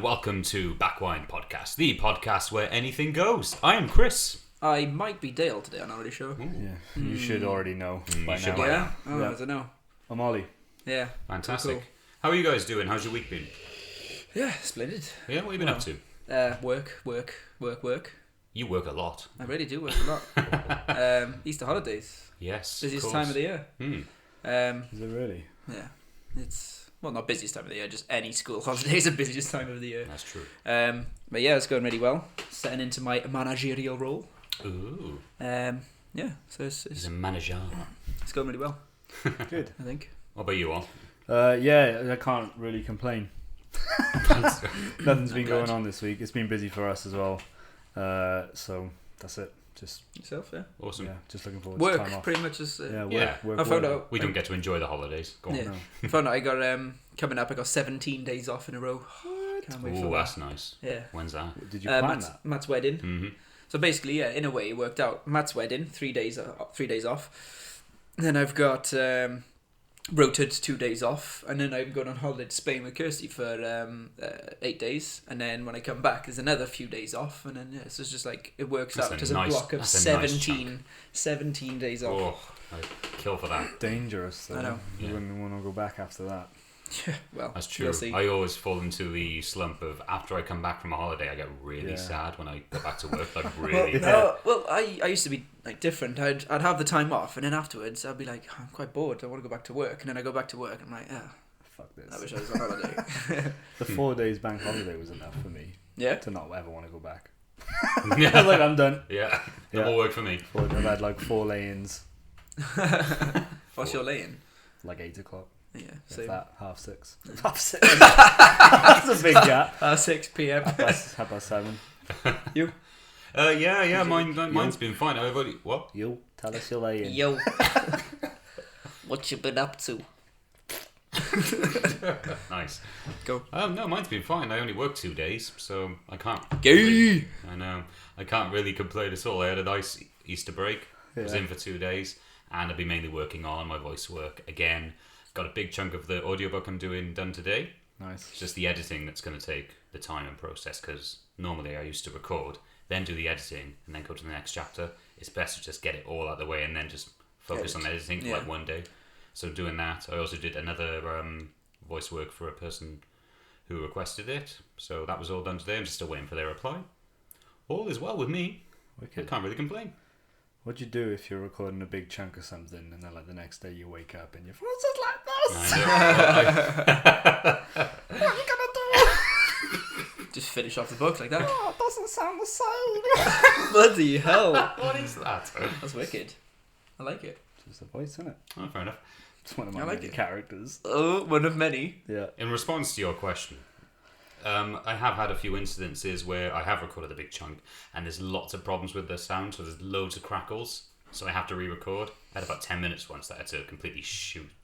and welcome to Backwine Podcast, the podcast where anything goes. I am Chris. I might be Dale today, I'm not really sure. Yeah, you should already know by now. Yeah? Oh, I don't know. I'm Ollie. Yeah. Fantastic. Cool. How are you guys doing? How's your week been? Yeah, splendid. Yeah, what have you been up to? Work. You work a lot. I really do work a lot. Easter holidays. Yes, Busiest time of the year. Is it really? Yeah. It's, well, not busiest time of the year, just any school holidays are busiest time of the year. That's true. But yeah, it's going really well. Setting into my managerial role. Ooh. Yeah, so He's a manager. it's going really well. Good. I think. What about you all? Yeah, I can't really complain. Nothing's been going on this week. It's been busy for us as well. So that's it. Just Yourself, yeah. Awesome. yeah, just looking forward to time Work, off. pretty much is. Work. I found out. We don't get to enjoy the holidays. Go on. Yeah. No. I found out I got coming up. I got 17 days off in a row. Can't wait for Ooh, that. that's nice. Yeah. When's that? Did you plan Matt's wedding. Mm-hmm. So basically, yeah, in a way, it worked out. Matt's wedding, 3 days off. And then I've got rotated 2 days off, and then I'm going on holiday to Spain with Kirsty for 8 days, and then when I come back, there's another few days off, and then yeah, so it's just like it works That's out a as a nice- block of that's a nice 17 days off. Oh, I'd kill for that. Dangerous though. I know. You Yeah. wouldn't want to go back after that. Yeah, well, That's true. We'll see. I always fall into the slump of after I come back from a holiday, I get really Yeah. sad when I go back to work. Like Well, really. no, well, I used to be like different. I'd have the time off, and then afterwards I'd be like, I'm quite bored. I want to go back to work, and then I go back to work. And I'm like, Fuck I this. wish I was on holiday. The 4 days bank holiday was enough for me Yeah. to not ever want to go back. I was Yeah. like, I'm done. Yeah. Yeah. That will work for me. I've had like 4 lay-ins, What's your lay-in? like 8 o'clock. Yeah, If same. that, 6:30. 6:30. That's a big gap. 6 p.m. Half past 7. Yeah. Mine's been fine. I've already what? You tell us your lay-in. Yo, what you been up to? Nice. Go. No, mine's been fine. I only worked 2 days, so I can't. Gay. I know. I can't really complain at all. I had a nice Easter break. I was Yeah. in for 2 days, and I've been mainly working on my voice work again. Got a big chunk of the audiobook I'm doing done today. Nice. It's just the editing that's going to take the time and process, because normally I used to record, then do the editing, and then go to the next chapter. It's best to just get it all out of the way and then just focus on editing for like one day. So doing that. I also did another voice work for a person who requested it. So that was all done today. I'm just still waiting for their reply. All is well with me. I Wicked. can't really complain. What'd you do if you're recording a big chunk of something and then like the next day you wake up and your voice is like this? I know. What are you gonna do? Just finish off the book like that. Oh, it doesn't sound the same. Bloody hell. What is that? That's wicked. I like it. Just the voice, isn't it? Oh, fair enough. It's one of my I like many it. characters. Oh, one of many. Yeah. In response to your question, I have had a few incidences where I have recorded a big chunk and there's lots of problems with the sound, so there's loads of crackles, so I have to re-record. I had about 10 minutes once that I had to completely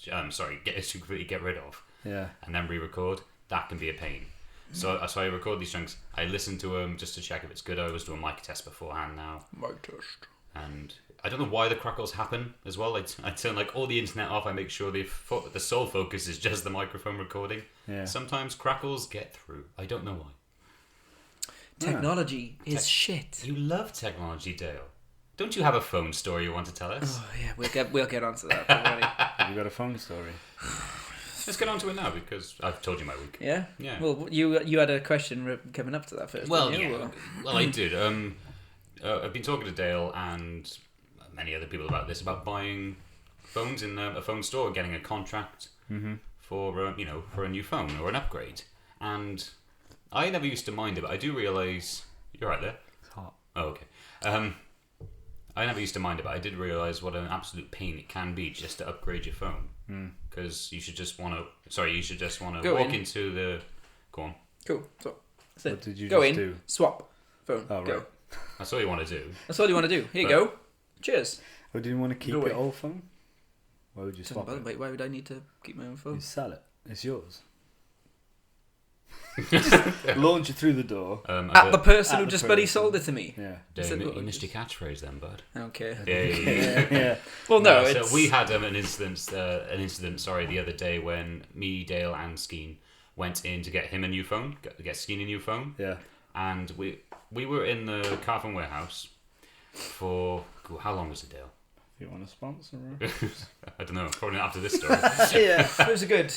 completely get rid of, Yeah. and then re-record. That can be a pain. So I record these chunks, I listen to them just to check if it's good. I always do a mic test beforehand now, Mic test. and I don't know why the crackles happen as well. I turn like all the internet off. I make sure the sole focus is just the microphone recording. Yeah. Sometimes crackles get through. I don't know why. Technology is shit. You love technology, Dale. Don't you have a phone story you want to tell us? Oh yeah, we'll get onto that. Don't worry. Have you got a phone story? Let's get on to it now because I've told you my week. Yeah. Yeah. Well, you had a question coming up to that first. Well, didn't you? yeah. Well, I did. I've been talking to Dale and many other people about buying phones in a phone store, getting a contract for a new phone or an upgrade. And I never used to mind it, but I do realise you're right there. It's hot. Oh, okay. I never used to mind it, but I did realise what an absolute pain it can be just to upgrade your phone. Because you should just want to Go walk in. into the. Go on. Cool. So that's it. What did you go just in, do? swap phone. Oh, Go. right. That's all you want to do. That's all you want to do. Here you But- go. Cheers. Or didn't want to keep Go your away. old phone? Why would you Doesn't swap bother it? me. Why would I need to keep my own You phone? sell it. It's yours. Launch it through the door. At the person At who the just bloody person. sold it to me. Yeah. Dale, you missed your catchphrase then, bud. I don't care. Yeah. Well, no, So it's... we had an incident. The other day when me, Dale, and Skeen went in to get him a new phone, get Skeeny a new phone. Yeah. And we were in the car phone warehouse for how long was it, Dale? If you want to sponsor, I don't know. Probably not after this story. Yeah, it was a good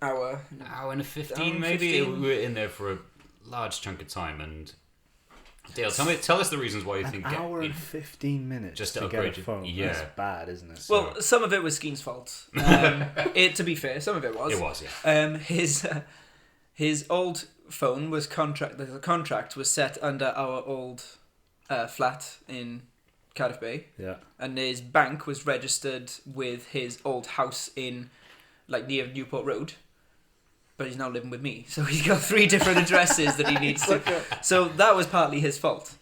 hour. Hour and 15 maybe. 15. We were in there for a large chunk of time. And Dale, tell us the reasons why you think an hour and 15 minutes just to upgrade get a phone. Yeah, that's bad, isn't it? Well, some of it was Skeen's fault. To be fair, some of it was. It was, yeah. His old phone was the contract was set under our old flat in Cardiff Bay. Yeah. And his bank was registered with his old house in near Newport Road. But he's now living with me, so he's got 3 different addresses that he needs to. So that was partly his fault.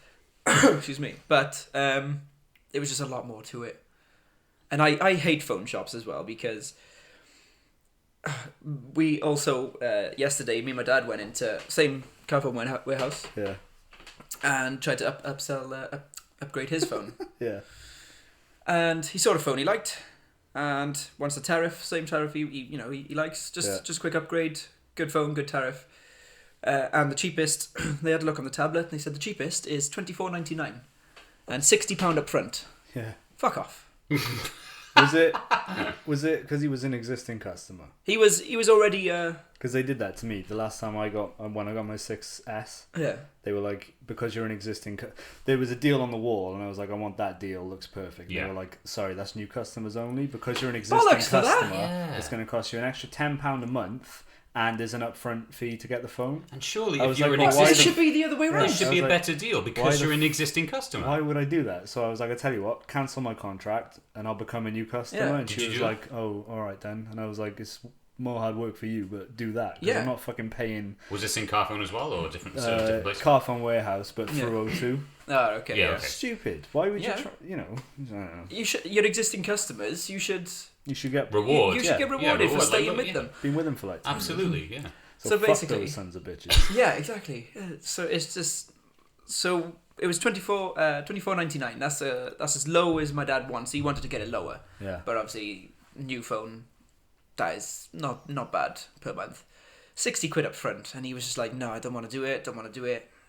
Excuse me, but it was just a lot more to it, and I hate phone shops as well because we also yesterday me and my dad went into same car phone warehouse. Yeah. And tried to upgrade his phone. Yeah. And he saw a phone he liked. And wants the tariff, same tariff he likes. Just a quick upgrade, good phone, good tariff. And the cheapest, they had a look on the tablet and they said the cheapest is $24.99 and £60 up front. Yeah. Fuck off. Was it because he was an existing customer? He was already. Because they did that to me the last time when I got my 6S. Yeah. They were like, because you're an existing... there was a deal on the wall, and I was like, I want that deal, looks perfect. Yeah. They were like, sorry, that's new customers only. Because you're an existing customer, it's going to cost you an extra £10 a month, and there's an upfront fee to get the phone. And surely if you're it should be the other way around. It should be a better deal because you're an existing customer. Why would I do that? So I was like, I tell you what, cancel my contract, and I'll become a new customer. Yeah. And she was like, oh, all right then. And I was like, it's more hard work for you, but do that. Yeah. I'm not fucking paying... Was this in Carphone as well, or different place? Carphone warehouse, but through O2. Oh, okay. Yeah, okay. Stupid. Why would you try... I don't know. Your existing customers, you should get... Reward. You should get rewarded for staying with them. Been with them for 10 Absolutely, years. yeah. So fuck basically... those sons of bitches. Yeah, exactly. So it's just... So it was $24.99. That's as low as my dad wants. He wanted to get it lower. Yeah. But obviously, new phone... That is not bad per month. 60 quid up front. And he was just like, no, I don't want to do it.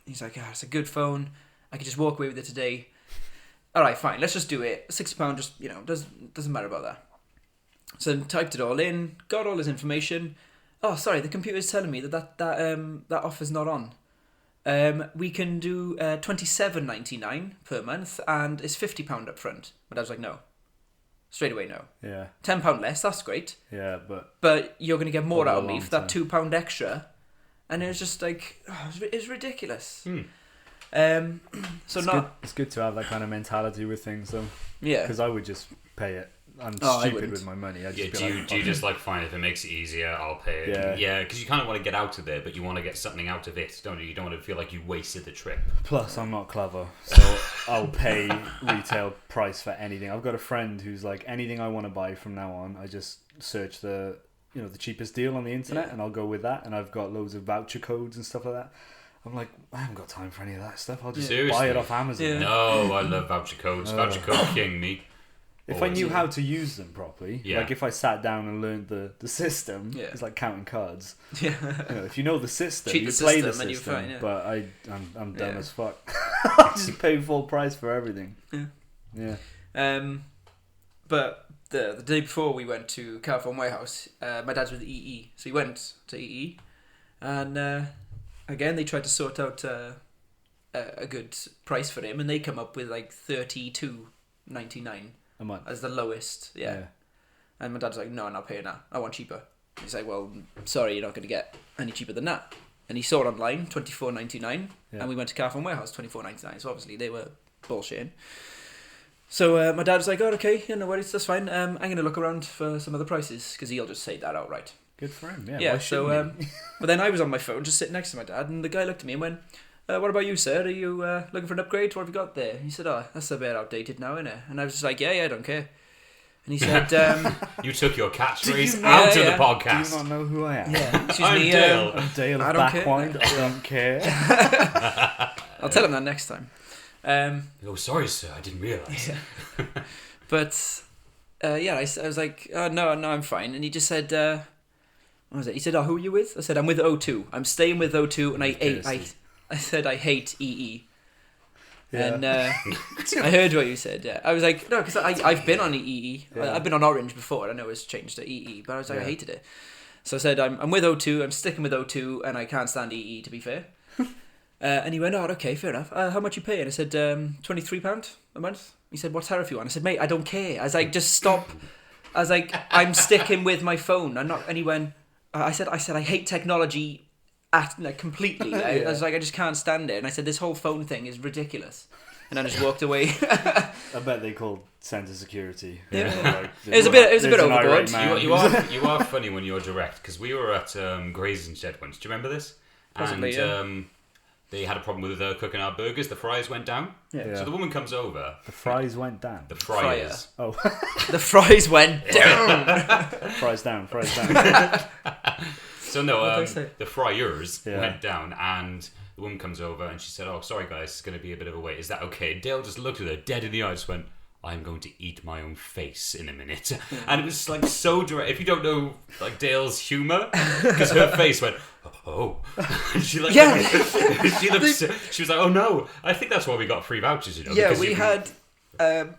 He's like, it's a good phone. I could just walk away with it today. All right, fine. Let's just do it. £60 just, doesn't matter about that. So typed it all in, got all his information. Oh, sorry, the computer's telling me that offer's not on. We can do $27.99 per month and it's £50 up front. My dad's like, no. Straight away, no. Yeah. £10 less, that's great. Yeah, but you're going to get more out of me for that time. £2 extra. And it was just like, it's ridiculous. It's good to have that kind of mentality with things, though. Yeah. Because I would just pay it. I'm stupid with my money. Do you just fine, if it makes it easier, I'll pay it? Yeah, because you kind of want to get out of there, but you want to get something out of it, don't you? You don't want to feel like you wasted the trip. Plus, I'm not clever, so I'll pay retail price for anything. I've got a friend who's like, anything I want to buy from now on, I just search the cheapest deal on the internet, and I'll go with that. And I've got loads of voucher codes and stuff like that. I'm like, I haven't got time for any of that stuff. I'll just buy it off Amazon. Yeah. No, I love voucher codes. Voucher code king, me. If I knew how to use them properly, like if I sat down and learned the system, it's like counting cards. Yeah. If you know the system, you play the system. Fine, yeah. But I'm dumb as fuck. I just pay full price for everything. Yeah. But the day before we went to Carphone Warehouse, my dad's with EE, so he went to EE, and again they tried to sort out a good price for him, and they come up with like $32.99 a month as the lowest. Yeah. And my dad's like, no, I'm not paying that. I want cheaper. He's like, well, sorry, you're not going to get any cheaper than that. And he saw it online, $24.99, and we went to Carphone Warehouse, $24.99. So obviously they were bullshitting. So my dad was like, oh, okay, no worries, that's fine. I'm going to look around for some other prices, because he'll just say that outright. Good for him, yeah. Yeah, so, but then I was on my phone, just sitting next to my dad, and the guy looked at me and went, what about you, sir? Are you looking for an upgrade? What have you got there? He said, oh, that's a bit outdated now, isn't it? And I was just like, yeah, I don't care. And he said, you took your catchphrase out of the podcast. Do you not know who I am? Yeah, excuse I'm me, Dale. I'm Dale I of don't Backwind. I don't care. I'll tell him that next time. Oh, sorry, sir, I didn't realise. Yeah. But, I was like, oh, no, I'm fine. And he just said, What was it? He said, "Oh, who are you with?" I said, "I'm with O2. I'm staying with O2, and I said I hate EE." Yeah. And I heard what you said. Yeah, I was like, no, because I've been on EE. Yeah. I've been on Orange before. I know it's changed to EE, but I was like, I hated it. So I said, I'm with O2. I'm sticking with O2, and I can't stand EE. To be fair. And he went, "Oh, okay, fair enough. How much you paying?" I said, £23 a month. He said, "What tariff you on?" I said, "Mate, I don't care." I was like, "Just stop." I was like, "I'm sticking with my phone. I'm not." And he went, I said, "I hate technology completely." I was like, "I just can't stand it." And I said, "This whole phone thing is ridiculous." And I just walked away. I bet they called centre security. Yeah. Like, it was a bit overboard. You are funny when you're direct, because we were at Gray's and Shed once. Do you remember this? Possibly, they had a problem with cooking our burgers. The fries went down. Yeah. So the woman comes over. The fries went down. The fryers. Oh. The fries went down. Fries down. So no, the fryers went down, and the woman comes over and she said, "Oh, sorry guys, it's going to be a bit of a wait. Is that okay?" Dale just looked at her dead in the eye, just went, "I'm going to eat my own face in a minute." And it was like so direct. If you don't know like Dale's humour, because her face went, "Oh," and she like, she was like, "Oh no, I think that's why we got free vouchers." You know, yeah, we had. Have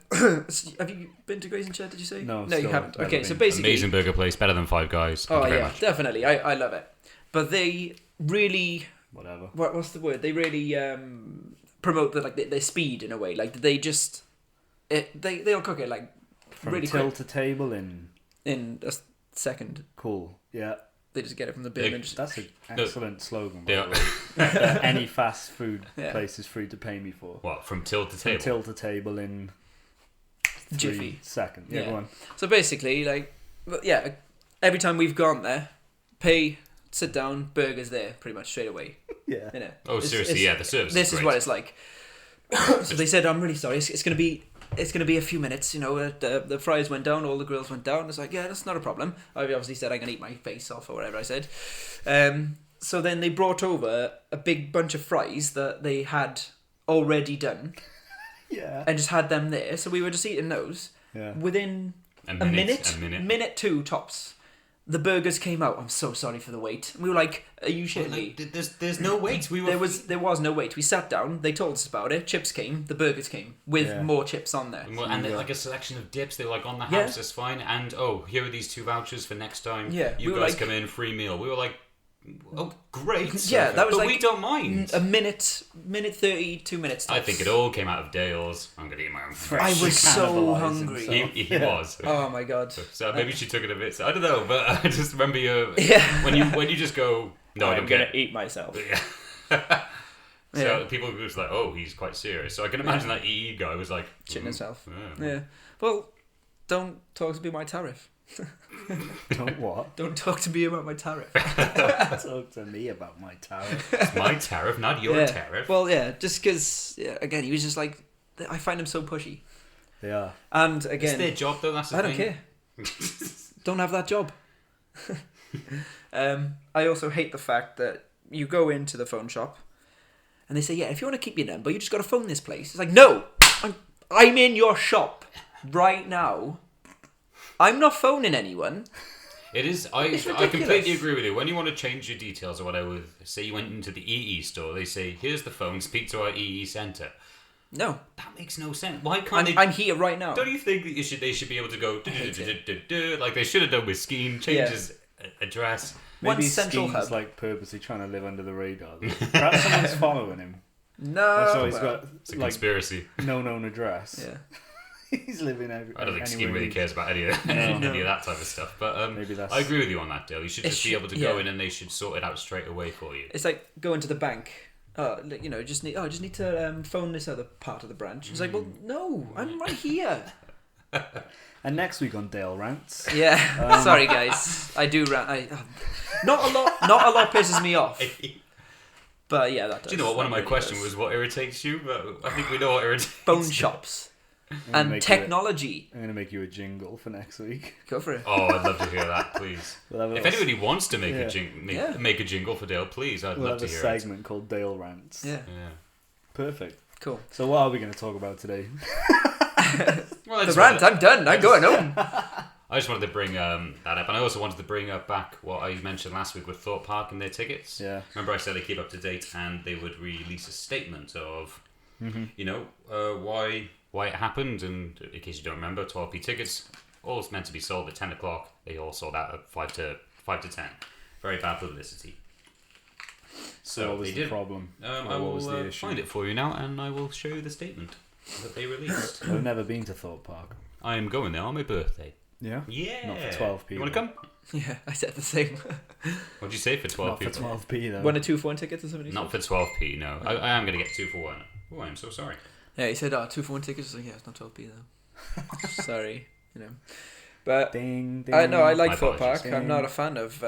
you been to Gray's and Shed? Did you say? No, you haven't. Okay, so basically, amazing burger place, better than Five Guys. Thank you very much. Definitely, I love it. But they really, whatever. What's the word? They really promote their speed in a way. Like they'll cook it like from really till quick. to table in a second. Cool. Yeah. They just get it from the bin. That's an excellent slogan, by the way. Any fast food place is free to pay me for. What, from till to table? From till to table in 3 Jiffy. seconds. Yeah, go on. So basically, every time we've gone there, pay, sit down, burgers there pretty much straight away. Yeah. You know? Oh, seriously, the service This is what it's like. So they said, "I'm really sorry, it's going to be a few minutes, you know, the fries went down, all the grills went down." It's like, yeah, that's not a problem. I obviously said I'm going to eat my face off or whatever I said. So then they brought over a big bunch of fries that they had already done. Yeah. And just had them there. So we were just eating those. Yeah. Within a minute, two tops. The burgers came out. "I'm so sorry for the wait." And we were like, "Are you shitting me?" There's no wait. There was no wait. We sat down. They told us about it. Chips came. The burgers came with more chips on there. And like a selection of dips. They were like, "On the house, that's fine." And here are these 2 vouchers for next time. Yeah, you guys come in, free meal. We were like, "Oh, great!" Yeah, that was but like we don't mind. A minute 30, 2 minutes. Tops. I think it all came out of Dale's. I'm gonna eat my own face. I was so hungry. He was. Oh my god. So maybe she took it a bit. I don't know, but I just remember you when you just go, "No, I'm gonna eat myself." Yeah. So people were just like, "Oh, he's quite serious." So I can imagine that EE guy was like shitting himself. Yeah. Well, don't talk to me about my tariff. Don't what? Don't talk to me about my tariff. Talk to me about my tariff. It's my tariff, not your tariff. Well, just because, again, he was just like, I find him so pushy. They are. And again, it's their job though. That's the I thing. don't care. Don't have that job. I also hate the fact that you go into the phone shop and they say, "Yeah, if you want to keep your number, you just got to phone this place." It's like, no, I'm in your shop right now. I'm not phoning anyone. It is. I completely agree with you. When you want to change your details or whatever, say you went into the EE store, they say, "Here's the phone. Speak to our EE centre." No, that makes no sense. Why can't I'm here right now. Don't you think that they should be able to go like they should have done with Skeen, change his address? Maybe one central Skeen's hub, like purposely trying to live under the radar. Perhaps someone's following him. No, so he's got it's a conspiracy. No known address. Yeah. He's living everywhere. I don't think Skeen really cares about any of that type of stuff. But maybe that's... I agree with you on that, Dale. You should just be able to go in and they should sort it out straight away for you. It's like going to the bank. I just need to phone this other part of the branch. It's like, well, no, I'm right here. And next week on Dale Rants. Yeah. Sorry, guys. I do rant. Not a lot pisses me off. But yeah, that does. Do you know what? One of my questions was what irritates you, but I think we know what irritates. Phone shops. And technology. I'm going to make you a jingle for next week. Go for it. Oh, I'd love to hear that, please. If anybody wants to make a jingle for Dale, please, I'd love to hear it. We'll have a segment called Dale Rants. Yeah. Perfect. Cool. So what are we going to talk about today? The rant, I'm done. I'm going home. I just wanted to bring that up, and I also wanted to bring up back what I mentioned last week with Thorpe Park and their tickets. Yeah. Remember I said they keep up to date, and they would release a statement of, why it happened, and in case you don't remember, 12p tickets, all meant to be sold at 10 o'clock. They all sold out at 5 to 10. Very bad publicity. So what was the problem? I will find it for you now, and I will show you the statement that they released. I've never been to Thorpe Park. I am going there on my birthday. Yeah? Yeah. Not for 12p. You want to come? Yeah, I said the same. What'd you say for 12p? Not for 12p though. 1 or 2 for 1 tickets or something? Not for 12p, no. I am going to get 2 for 1. Oh, I'm so sorry. Yeah, he said, 2 for 1 tickets. I was like, yeah, it's not 12p though. Sorry, But ding, ding. I know I like My Thorpe apologies. Park. I'm not a fan of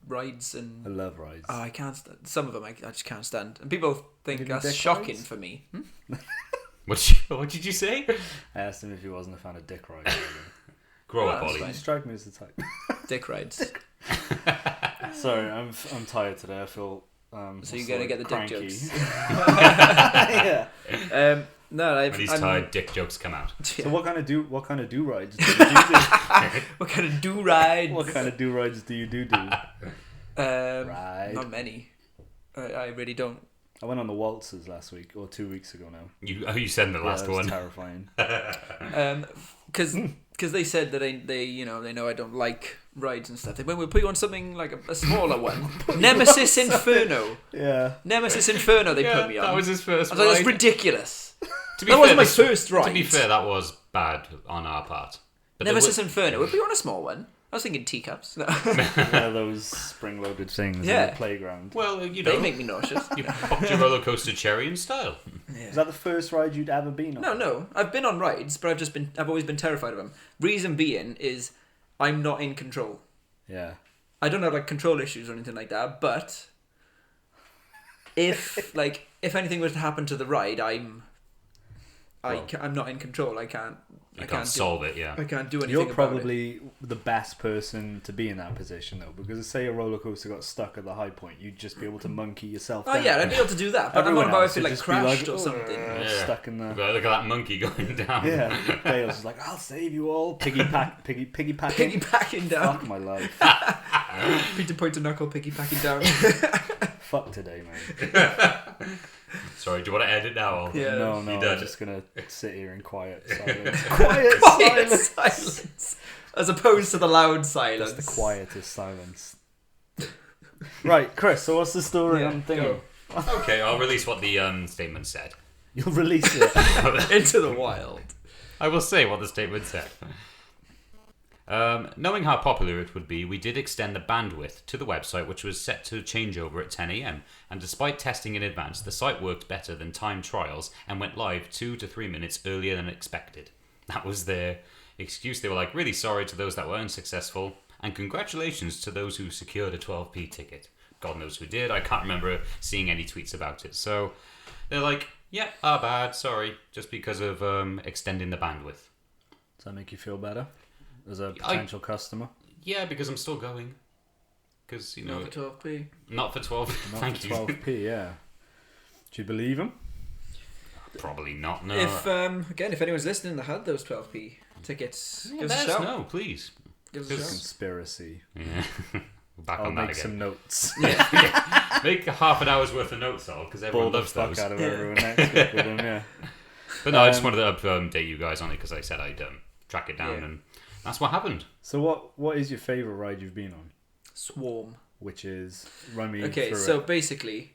rides I and. love rides. Oh, I can't stand. Some of them I just can't stand, and people think Even that's dick shocking rides? for me. What did you say? I asked him if he wasn't a fan of dick rides. Grow up, that's Ollie. fine. You strike me as the type. Dick rides. Sorry, I'm tired today. I feel. So you're gonna get the dick cranky. jokes. Yeah. No, When he's tired, dick jokes come out. So what kind of do rides do you do? What kind of do rides? What kind of do rides do you do? Ride. Not many. I really don't. I went on the waltzes last week or 2 weeks ago now. You said in the last that was one. Terrifying. Because they said that they know I don't like rides and stuff. They went, we'll put you on something like a smaller one. Nemesis Inferno. Yeah. Nemesis Inferno. They put me on. That was his first I was like, that's ride. ridiculous. To be That fair, wasn't my first ride. To be fair, that was bad on our part. But Nemesis Inferno. We'll put you on a small one. I was thinking teacups. No. One of those spring-loaded things in Yeah. the playground. Well, They make me nauseous. you popped your roller coaster cherry in style. Is that the first ride you'd ever been on? No. I've been on rides, but I've always been terrified of them. Reason being is I'm not in control. Yeah. I don't have like control issues or anything like that, but if anything was to happen to the ride, I'm not in control. I can't solve it, yeah. I can't do anything You're about probably the best person to be in that position, though, because say a roller coaster got stuck at the high point, you'd just be able to monkey yourself it. Oh down. yeah, I'd be able to do that, but Everyone I'm not about else if it would like just be crashed like, or something. Yeah. Stuck in the... Look at that monkey going down. Yeah. Dale's just like, I'll save you all. Piggybacking. Piggybacking down. Fuck my life. Peter Pointer Knuckle piggybacking down. Fuck today, mate. Sorry, do you want to edit now? Or? Yeah. No, You I'm done? just going to sit here in quiet silence. Quiet silence. As opposed to the loud silence. That's the quietest silence. Right, Chris, so what's the story Yeah, on thinking? Okay, I'll release what the statement said. You'll release it. Into the wild. I will say what the statement said. Knowing how popular it would be, we did extend the bandwidth to the website, which was set to change over at 10 a.m. And despite testing in advance, the site worked better than timed trials and went live 2 to 3 minutes earlier than expected. That was their excuse. They were like, really sorry to those that were unsuccessful, and congratulations to those who secured a 12p ticket. God knows who did. I can't remember seeing any tweets about it. So they're like, yeah, our bad, sorry, just because of extending the bandwidth. Does that make you feel better as a potential customer? Yeah, because I'm still going. Because, Not for 12p. Not for 12. Not Thank for you. 12p, yeah. Do you believe him? Probably not. No. If anyone's listening that had those 12p tickets, give us a let us shout. know, please. Give us a shout. Conspiracy. Yeah. Back I'll on that make again. some notes. Make half an hour's worth of notes, all because everyone Ball the loves fuck those. out of everyone next week with them, yeah. But no, I just wanted to update you guys on it because I said I'd track it down, and that's what happened. So what is your favourite ride you've been on? Swarm. Which is, run me Okay, through so it. basically,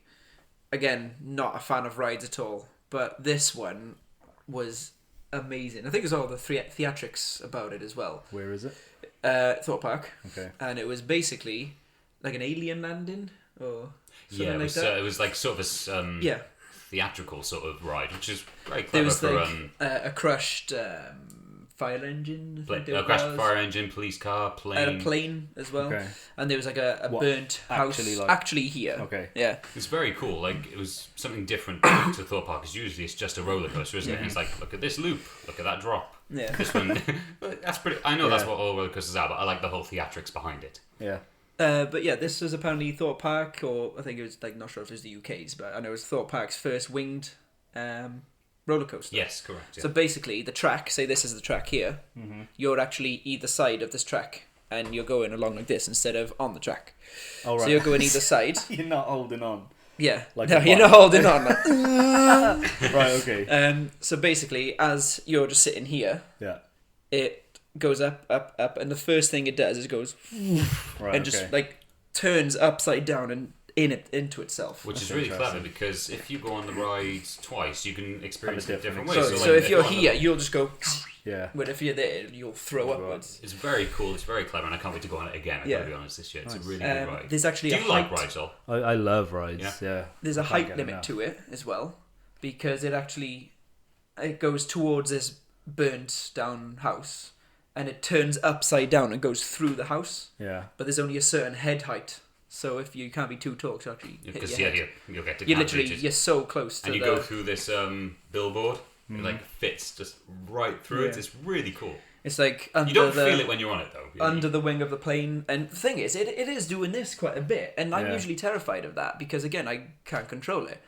again, not a fan of rides at all, but this one was amazing. I think there's all the theatrics about it as well. Where is it? Thorpe Park. Okay. And it was basically like an alien landing or something Yeah, like that. it was like sort of a theatrical sort of ride, which is very There clever was for like a crushed fire engine. I think a it crashed was. fire engine, police car, plane. And a plane as well. Okay. And there was like a burnt house actually, here. Okay. Yeah. It's very cool. Like, it was something different to Thorpe Park, because usually it's just a roller coaster, isn't it? And it's like, look at this loop, look at that drop. Yeah. This one, that's pretty. I know that's what all roller coasters are, but I like the whole theatrics behind it. Yeah. But yeah, this was apparently Thorpe Park, or I think it was like, not sure if it was the UK's, but I know it was Thorpe Park's first winged roller coaster. Yes, correct. Yeah. So basically, the track, say this is the track here, you're actually either side of this track, and you're going along like this instead of on the track. Oh, right. So you're going either side. You're not holding on. Yeah. Like No, a you're bike. not holding on. Right, okay. So basically, as you're just sitting here, Yeah. it goes up, up, up, and the first thing it does is it goes Right, and just like turns upside down and into itself. Which That's is really interesting. clever because if you go on the ride twice, you can experience it different different ways. So like, if you're on the- here, you'll just go. Yeah. But if you're there, you'll throw Right. upwards. It's very cool. It's very clever, and I can't wait to go on it again. I gotta be honest, this year it's a really good ride. There's actually Do a you like height. rides, though? I love rides, yeah. There's a I can't height get limit enough. to it as well, because it goes towards this burnt down house, and it turns upside down and goes through the house. Yeah. But there's only a certain head height, so if you can't be too tall to actually hit Because your head. you'll get to You're can't literally reach it. you're so close to And you the. go through this billboard. It like fits just right through it. Yeah. It's really cool. It's like under You don't the feel it when you're on it though. under the wing of the plane. And the thing is, it is doing this quite a bit, and I'm Yeah. usually terrified of that because again I can't control it.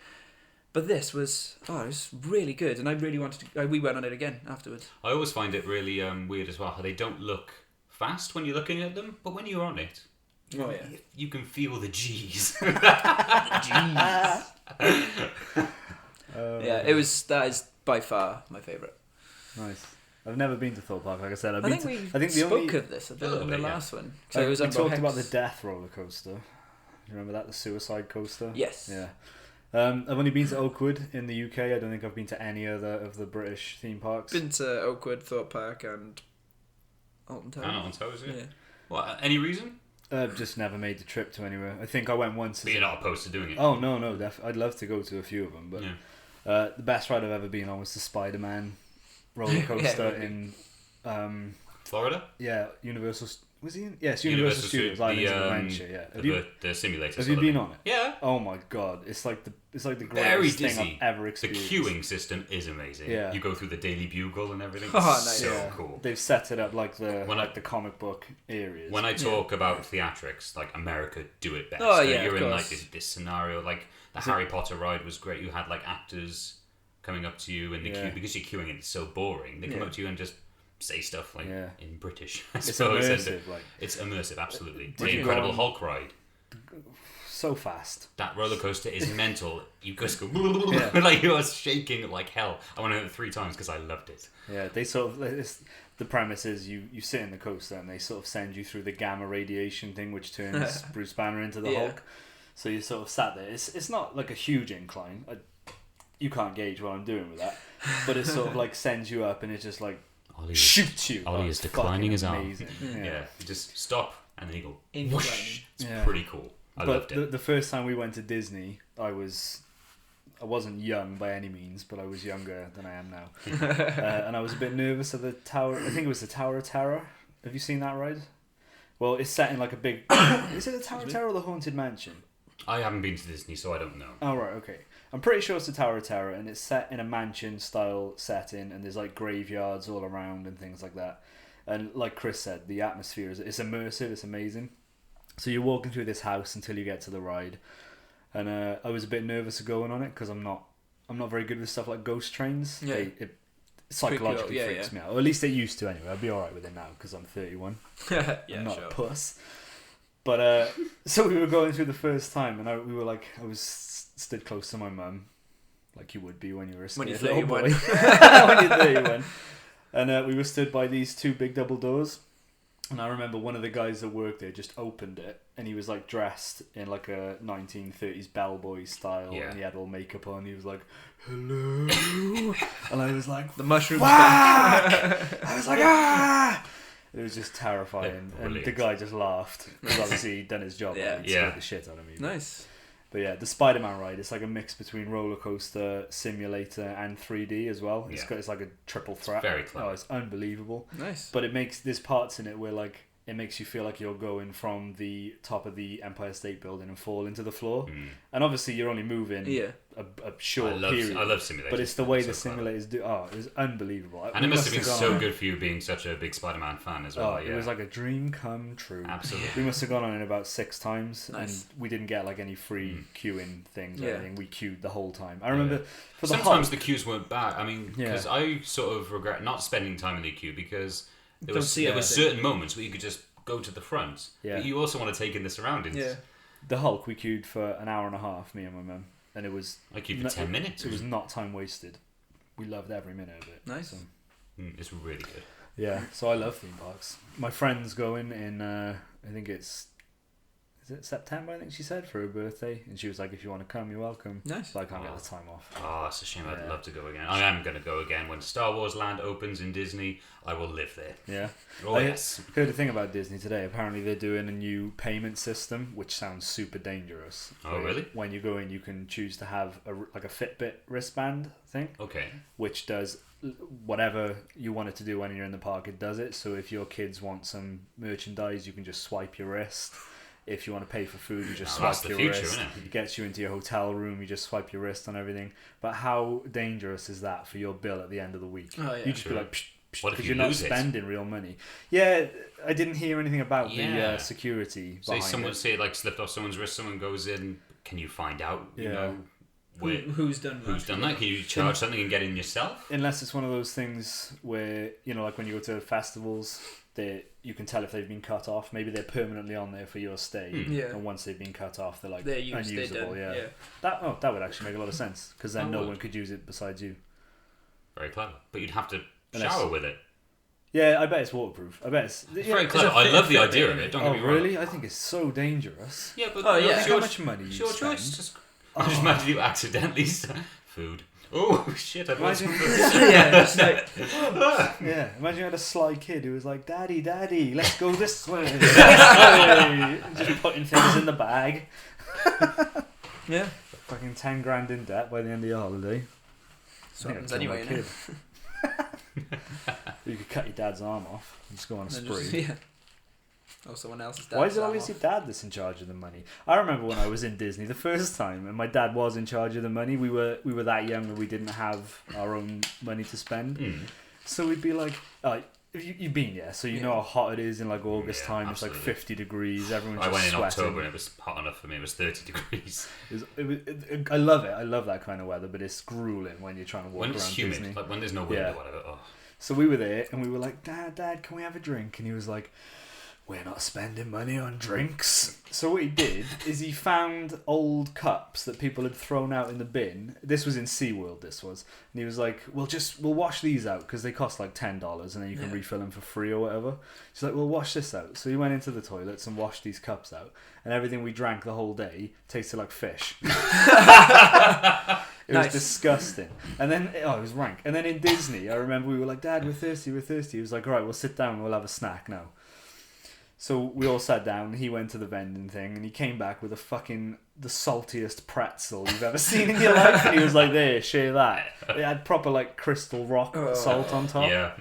But this was it was really good, and I really wanted to. We went on it again afterwards. I always find it really weird as well how they don't look fast when you're looking at them, but when you're on it, Oh yeah. you can feel the G's. Yeah, it was. That is by far my favourite. Nice. I've never been to Thorpe Park, like I said. I think we the spoke only of this a bit little in the bit, yeah. last one. So it was we Umbo talked Hex. about the death roller coaster. You remember that, the suicide coaster? Yes. Yeah. I've only been to Oakwood in the UK. I don't think I've been to any other of the British theme parks. Been to Oakwood, Thorpe Park, and Alton Towers. I don't know, on toes, Yeah. What? Any reason? Just never made the trip to anywhere. I think I went once. But you're not opposed to doing it. Oh no, I'd love to go to a few of them, but Yeah. the best ride I've ever been on was the Spider-Man roller coaster Yeah, in Florida? Universal. Was he in? Yes, Universal Studios, Islands of Adventure. Yeah. The simulator. Have you been on it? Yeah. Oh my god, it's like the Very greatest thing dizzy. I've ever The experienced. queuing system is amazing. Yeah. You go through the Daily Bugle and everything. Oh, It's nice. so Yeah. cool. They've set it up like When the comic book areas. When I talk about theatrics, like America do it best. Oh, So yeah, you're of in course. like this scenario, like the Harry Potter ride was great. You had like actors coming up to you in the Yeah. queue because you're queuing and it's so boring. They come Yeah. up to you and just say stuff like Yeah. in British. I It's suppose. immersive, like It's immersive, absolutely. Did The you Incredible go on- Hulk ride. so fast. That roller coaster is mental. You just go Yeah. like you are shaking like hell. I went on it 3 times because I loved it. Yeah, they sort of the premise is you sit in the coaster and they sort of send you through the gamma radiation thing, which turns Bruce Banner into the Yeah. Hulk. So you sort of sat there. It's not like a huge incline. You can't gauge what I'm doing with that, but it sort of like sends you up and it just like shoots you. Ollie Oh, is it's declining fucking his arm. amazing. Yeah. You just stop and then you go Inclining. whoosh. It's Yeah. pretty cool. I loved it. The first time we went to Disney, I wasn't young by any means, but I was younger than I am now, and I was a bit nervous of the Tower. I think it was the Tower of Terror. Have you seen that ride? Well, it's set in like a big. Is it the Tower of Terror or the Haunted Mansion? I haven't been to Disney, so I don't know. Oh right, okay. I'm pretty sure it's the Tower of Terror, and it's set in a mansion-style setting, and there's like graveyards all around and things like that. And like Chris said, the atmosphere it's immersive. It's amazing. So you're walking through this house until you get to the ride, and I was a bit nervous of going on it because I'm not very good with stuff like ghost trains. Yeah. It psychologically Yeah, freaks yeah. me out. Or at least it used to anyway. I'd be alright with it now because I'm 31. Yeah, I'm not sure. a puss. But so we were going through the first time, and I was stood close to my mum, like you would be when you were a When you're little boy. 31. When you're 31. And we were stood by these 2 big double doors, and I remember one of the guys that worked there just opened it, and he was like dressed in like a 1930s bellboy style, Yeah. and he had all makeup on. He was like, "Hello," and I was like, The mushrooms. "Fuck!" I was like, "Ah!" It was just terrifying, Yeah, and the brilliant. guy just laughed because obviously he'd done his job. Yeah. Right? He Yeah. scared the shit out of me. Nice. But yeah, the Spider-Man ride, it's like a mix between roller coaster, simulator, and 3D as well. Yeah. It's like a triple threat. very clever. Oh, it's unbelievable. Nice. But there's parts in it where like it makes you feel like you're going from the top of the Empire State Building and fall into the floor. And obviously you're only moving a short period. I love simulators. But it's the way the simulators do. Oh, it was unbelievable. And it must have been so good for you being such a big Spider-Man fan as well. Oh, it was like a dream come true. Absolutely. We must have gone on it about 6 times, and we didn't get like any free queuing things or anything. We queued the whole time. I remember for the sometimes the queues weren't bad. I mean, because I sort of regret not spending time in the queue because there were certain moments where you could just go to the front, but you also want to take in the surroundings. Yeah. The Hulk we queued for an hour and a half, me and my mum, and it was I queued for 10 minutes. It was not time wasted. We loved every minute of it. Nice. So. It's really good. Yeah, so I love theme parks. My friend's going in, I think is it September, I think she said, for her birthday. And she was like, if you want to come, you're welcome. Nice. But I can't get the time off. Oh, it's a shame. I'd love to go again. I am going to go again. When Star Wars Land opens in Disney, I will live there. Yeah. Oh, yes. Heard a thing about Disney today. Apparently they're doing a new payment system, which sounds super dangerous. Oh, really? When you go in, you can choose to have a Fitbit wristband thing. Okay. Which does whatever you want it to do when you're in the park, it does it. So if your kids want some merchandise, you can just swipe your wrist. If you want to pay for food, you just swipe your wrist. It gets you into your hotel room, you just swipe your wrist on everything. But how dangerous is that for your bill at the end of the week? Oh, yeah. You just be like, psh, psh, what if because you you're not lose spending real money. Yeah, I didn't hear anything about the security. Say someone say it like slipped off someone's wrist, someone goes in, can you find out, you know, who's done that? Can you charge something and get in yourself? Unless it's one of those things where, you know, like when you go to festivals, you can tell if they've been cut off. Maybe they're permanently on there for your stay. Yeah. And once they've been cut off, they're like unusable. That would actually make a lot of sense, because then no one could use it besides you. Very clever. But you'd have to shower with it. Yeah, I bet it's waterproof. I bet it's very clever. I love the idea of it. Don't get me wrong. Really? I think it's so dangerous. Yeah, but how much money you spend? Choice. Just imagine you accidentally food. Oh shit! I bought some food. Imagine you had a sly kid who was like, "Daddy, Daddy, let's go this way." Just putting things in the bag. Yeah. Fucking 10 grand in debt by the end of your holiday. So happens anyway. Kid. You could cut your dad's arm off and just go on a spree. Oh, someone else's dad. Why is it always your dad that's in charge of the money? I remember when I was in Disney the first time, and my dad was in charge of the money. We were that young and we didn't have our own money to spend. So we'd be like, you've been, so you know how hot it is in like August time. Absolutely. It's like 50 degrees. Everyone's just sweating. I went in October and it was hot enough for me. It was 30 degrees. I love it. I love that kind of weather, but it's grueling when you're trying to walk around Disney. When it's humid, like when there's no wind or whatever. Oh. So we were there and we were like, Dad, can we have a drink? And he was like, we're not spending money on drinks. So what he did is he found old cups that people had thrown out in the bin. This was in SeaWorld, and he was like, we'll wash these out because they cost like $10 and then you can refill them for free or whatever. He's like, we'll wash this out. So he went into the toilets and washed these cups out, and everything we drank the whole day tasted like fish. It was disgusting. And then, it was rank. And then in Disney, I remember we were like, Dad, we're thirsty. He was like, all right, we'll sit down and we'll have a snack now. So we all sat down, he went to the vending thing, and he came back with the saltiest pretzel you've ever seen in your life. And he was like, there, share that. It had proper like crystal rock salt on top. Yeah.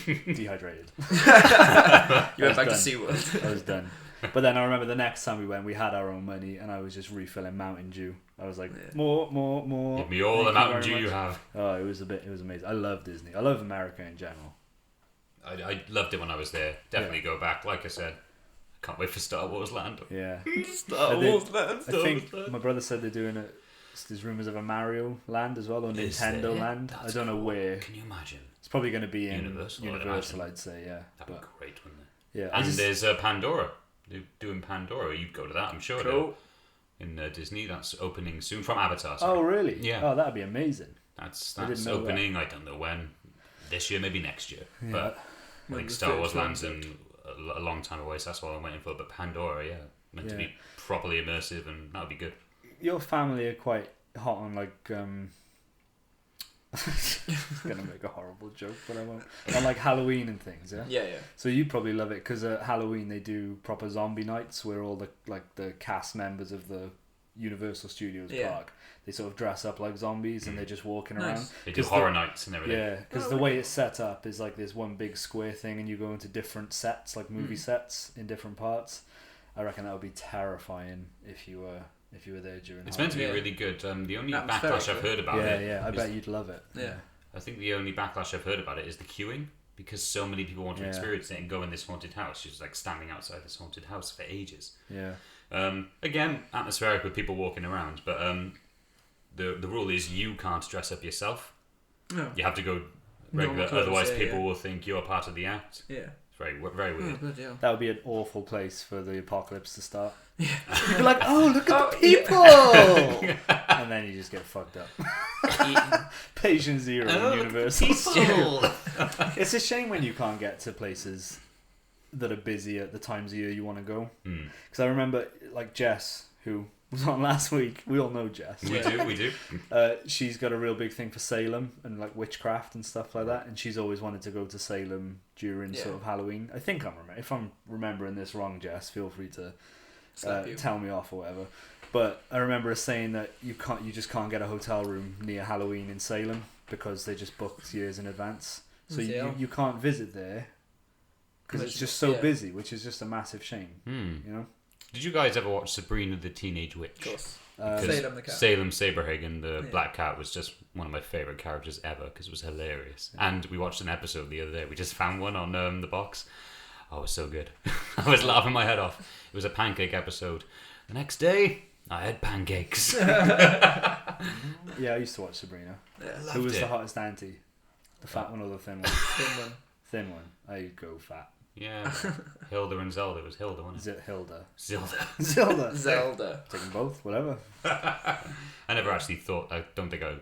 Dehydrated. You went back to SeaWorld. I was done. But then I remember the next time we went, we had our own money, and I was just refilling Mountain Dew. I was like, more. Give me all the Mountain Dew you have. Oh, it was amazing. I love Disney. I love America in general. I loved it when I was there. Definitely go back. Like I said, I can't wait for Star Wars Land. Yeah. Star Wars Land. I think my brother said they're doing it. There's rumours of a Mario Land as well, or Nintendo Land. I don't know where. Can you imagine? It's probably going to be in Universal, I'd say, yeah. That'd be great, wouldn't it? Yeah. And there's Pandora. They're doing Pandora. You'd go to that, I'm sure. Cool. In Disney, that's opening soon from Avatar. Oh, really? Yeah. Oh, that'd be amazing. That's opening. I don't know when. This year, maybe next year. Yeah. But I think Star Wars Land's in a long time away, so that's what I'm waiting for. But Pandora, meant to be properly immersive, and that would be good. Your family are quite hot on like gonna make a horrible joke, but I won't. On like Halloween and things, yeah. So you probably love it because at Halloween they do proper zombie nights where all the cast members of the Universal Studios Yeah. Park. They sort of dress up like zombies and they're just walking around. They do horror nights and everything. Yeah, because the way it's set up is like this one big square thing, and you go into different sets, like movie sets in different parts. I reckon that would be terrifying if you were there during. It's meant to be really good. The only backlash I've heard about it. I bet you'd love it. Yeah. I think the only backlash I've heard about it is the queuing, because so many people want to experience it and go in this haunted house. She's like standing outside this haunted house for ages. Yeah. Again, atmospheric with people walking around, but the rule is you can't dress up yourself. No. You have to go regular, otherwise people will think you're part of the act. Yeah. It's very, very weird. Oh, that would be an awful place for the apocalypse to start. Yeah. You're like, oh, look at the people! And then you just get fucked up. Patient zero in Universal. It's a shame when you can't get to places that are busy at the times of year you want to go. Because I remember, like Jess, who was on last week. We all know Jess. We do. She's got a real big thing for Salem and like witchcraft and stuff like that, and she's always wanted to go to Salem during sort of Halloween. I think if I'm remembering this wrong, Jess, feel free to tell me off or whatever. But I remember her saying that you just can't get a hotel room near Halloween in Salem because they just booked years in advance. So you can't visit there because it's just so busy, which is just a massive shame. You know. Did you guys ever watch Sabrina the Teenage Witch? Of course. Salem the cat. Salem Saberhagen, the black cat, was just one of my favourite characters ever because it was hilarious. Yeah. And we watched an episode the other day. We just found one on the box. Oh, it was so good. I was laughing my head off. It was a pancake episode. The next day, I had pancakes. Yeah, I used to watch Sabrina. Yeah, who was the hottest auntie? The fat one or the thin one? Thin one. Thin one. I go fat. Yeah, Hilda and Zelda. It was Hilda, wasn't it? Is it Hilda? Zelda. Take them both, whatever. I never actually thought. I don't think I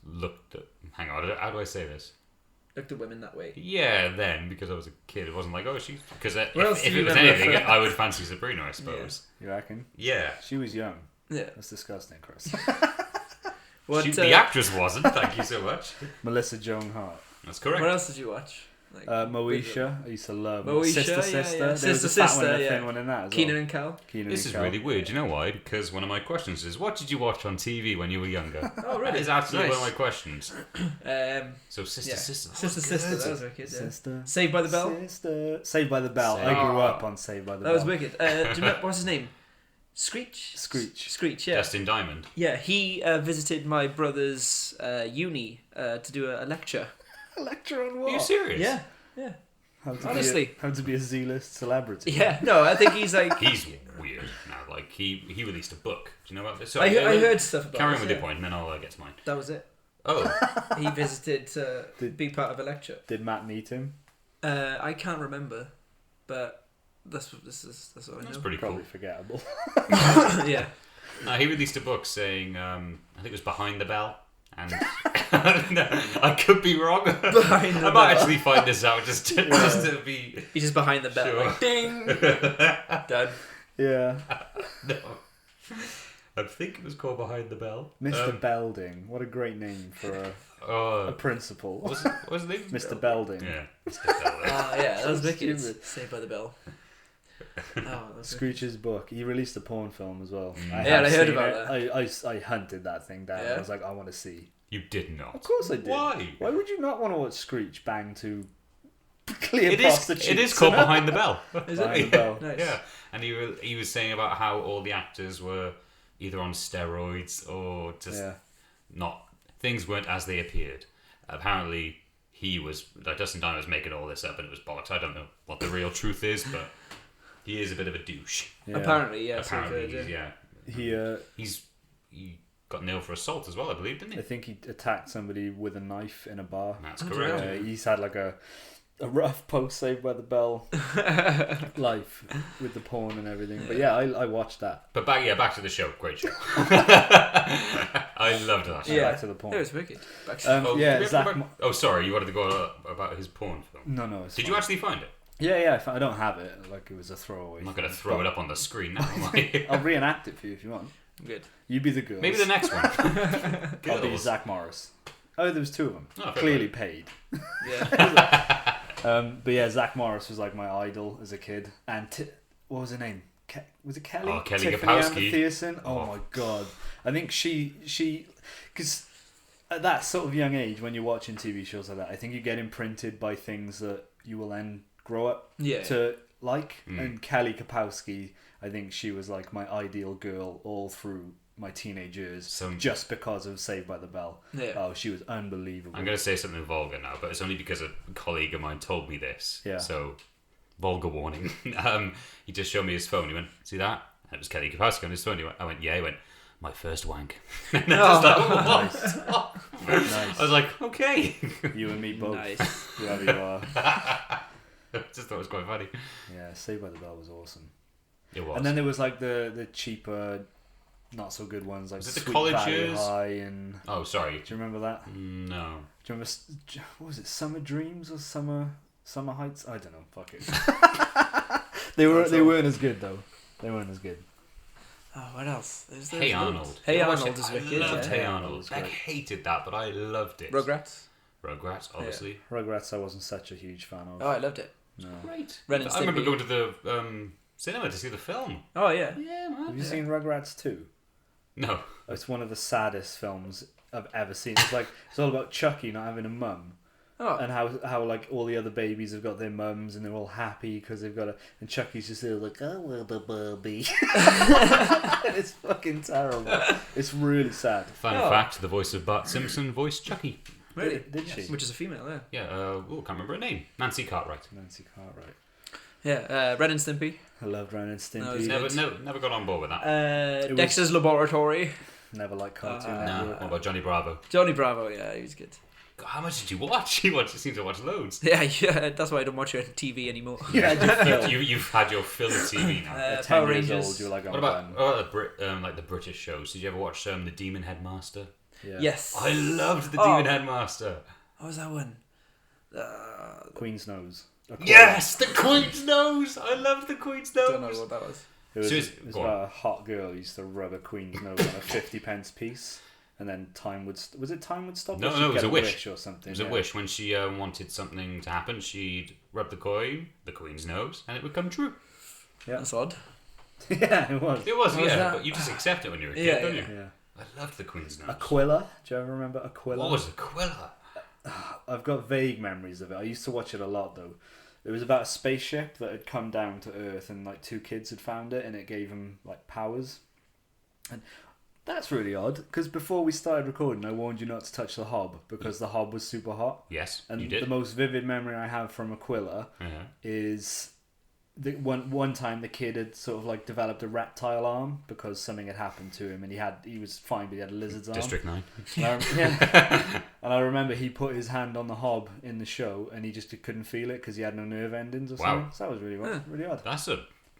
looked at. Hang on, how do I say this? Looked at women that way. Yeah, then because I was a kid, it wasn't like she's because if it was anything, I would fancy Sabrina, I suppose. Yeah. You reckon? Yeah, she was young. Yeah, that's disgusting, Chris. The actress wasn't. Thank you so much, Melissa Joan Hart. That's correct. What else did you watch? Like, Moesha, I used to love. Moesha, Sister. Yeah. There was a fat one and a thin one in that as Keenan well. and Kel. This is really weird. You know why? Because one of my questions is, what did you watch on TV when you were younger? Oh, really? That is absolutely one of my questions. So Sister. Sister. That was wicked. Yeah. Sister. Saved by the Bell. Sister. Saved by the Bell. I grew up on Saved by the Bell. That was wicked. Do you remember, what's his name? Screech, yeah. Dustin Diamond. Yeah, he visited my brother's uni to do a lecture. A lecture on what? Are you serious? Yeah. Honestly. How to be a Z-list celebrity. Yeah, no, I think he's like... He's weird now. Like, he released a book. Do you know about this? I heard stuff about Carry on with your point, and then I'll get to mine. That was it. Oh. He visited to be part of a lecture. Did Matt meet him? I can't remember, but that's what I know. That's pretty Probably cool. Forgettable. Yeah. He released a book saying, I think it was Behind the Bell. And I could be wrong. I might actually find this out just to be. He's just behind the bell, sure. like ding, done. Yeah. No, I think it was called Behind the Bell. Mr. Belding. What a great name for a principal. What was his name? Mr. Belding. Yeah, Mr. Belding. Yeah, that was wicked. Saved by the Bell. Screech's book. He released a porn film as well. I heard about that. I hunted that thing down. Yeah. I was like, I want to see. You did not. Of course I did. Why? Why would you not want to watch Screech bang to clear prostitutes? It is called Behind the Bell. Behind the Bell. Nice. Yeah, and he was saying about how all the actors were either on steroids or just not. Things weren't as they appeared. Apparently, he was Dustin Diamond was making all this up, and it was bollocks. I don't know what the real truth is, but. He is a bit of a douche. Yeah. Apparently, yeah. He got nailed for assault as well, I believe, didn't he? I think he attacked somebody with a knife in a bar. That's correct. He's had like a rough post Saved by the Bell life with the porn and everything. But yeah, I watched that. But back to the show. Great show. I loved that show. Yeah, back to the porn. It was wicked. Sorry, you wanted to go about his porn film. No. Did you actually find it? Yeah, I don't have it. Like, it was a throwaway. I'm not going to throw it up on the screen now, am I? I'll reenact it for you if you want. Good. You be the girls. Maybe the next one. I'll be Zach Morris. Oh, there was two of them. Oh, clearly paid. Yeah. But yeah, Zach Morris was like my idol as a kid. And what was her name? Was it Kelly? Oh, Kelly Tiffany Kapowski. Amber Thiessen. Oh my god! I think she because at that sort of young age, when you're watching TV shows like that, I think you get imprinted by things that you will then grow up to like. And Kelly Kapowski, I think she was like my ideal girl all through my teenage years, just because of Saved by the Bell. Yeah. Oh, she was unbelievable. I'm going to say something vulgar now, but it's only because a colleague of mine told me this. Yeah. So, vulgar warning. He just showed me his phone. He went, "See that?" And it was Kelly Kapowski on his phone. I went, "Yeah." He went, "My first wank." And I was like, "What?" Nice. I was like, "Okay." You and me both. Nice. Whoever you are. Just thought it was quite funny. Yeah, Saved by the Bell was awesome. It was. And then there was like the cheaper, not so good ones, like Was it the Sweet college Valley years? High and... Oh, sorry. Do you remember that? No. Do you remember, what was it, Summer Dreams or Summer Heights? I don't know, fuck it. they weren't as good though. They weren't as good. Oh, what else? Hey Arnold. Hey You watched Arnold it? is wicked. I loved Yeah. Hey Hey Arnold. Arnold was I great. hated that, but I loved it. Rugrats. Rugrats, obviously. Rugrats I wasn't such a huge fan of. Oh, I loved it. No. Great. Ren and I remember Stimpy. going to the cinema to see the film. Oh yeah. Yeah, man. Have you seen Rugrats 2? No. It's one of the saddest films I've ever seen. It's all about Chucky not having a mum. Oh. And how like all the other babies have got their mums and they're all happy because they've got and Chucky's just there like, "I want a baby." And it's fucking terrible. It's really sad. Fun Oh. fact, the voice of Bart Simpson voiced Chucky. Really? Did she? Which is a female, yeah. Yeah, can't remember her name. Nancy Cartwright. Nancy Cartwright. Yeah, Ren and Stimpy. I loved Ren and No, it's Stimpy. Never got on board with that. Dexter's Laboratory. Never liked Cartoon No. Network. What about Johnny Bravo? Johnny Bravo, yeah, he was good. God, how much did you watch? You seem to watch loads. Yeah, that's why I don't watch it on TV anymore. Yeah, just You've had your fill of TV now. At 10 Power years Rangers. old, you're like, What about like the British shows? Did you ever watch the Demon Headmaster? Yeah. Yes. I loved the Oh. Demon Headmaster. What was that one? Queen's Nose. Yes, the Queen's Nose. I love the Queen's Nose. Don't know what that was. It was, Seriously, it was go about a hot girl who used to rub a Queen's Nose on a 50p piece, and then time would stop? No, Or she'd no, it was get a wish. or something. It was a wish. When she wanted something to happen, she'd rub the Queen's nose, and it would come true. Yeah. That's odd. Yeah, it was. It was, What was yeah, that? but you just accept it when you're a kid, Yeah, don't yeah. you? Yeah. I loved the Queen's nose. Aquila. Do you ever remember Aquila? What was Aquila? I've got vague memories of it. I used to watch it a lot though. It was about a spaceship that had come down to Earth, and like two kids had found it, and it gave them like powers. And that's really odd because before we started recording, I warned you not to touch the hob because the hob was super hot. Yes, And you did. the most vivid memory I have from Aquila Uh-huh. is the one time the kid had sort of like developed a reptile arm because something had happened to him, and he was fine, but he had a lizard's arm. District 9. And I remember he put his hand on the hob in the show, and he just couldn't feel it because he had no nerve endings or Wow. something. So that was really odd.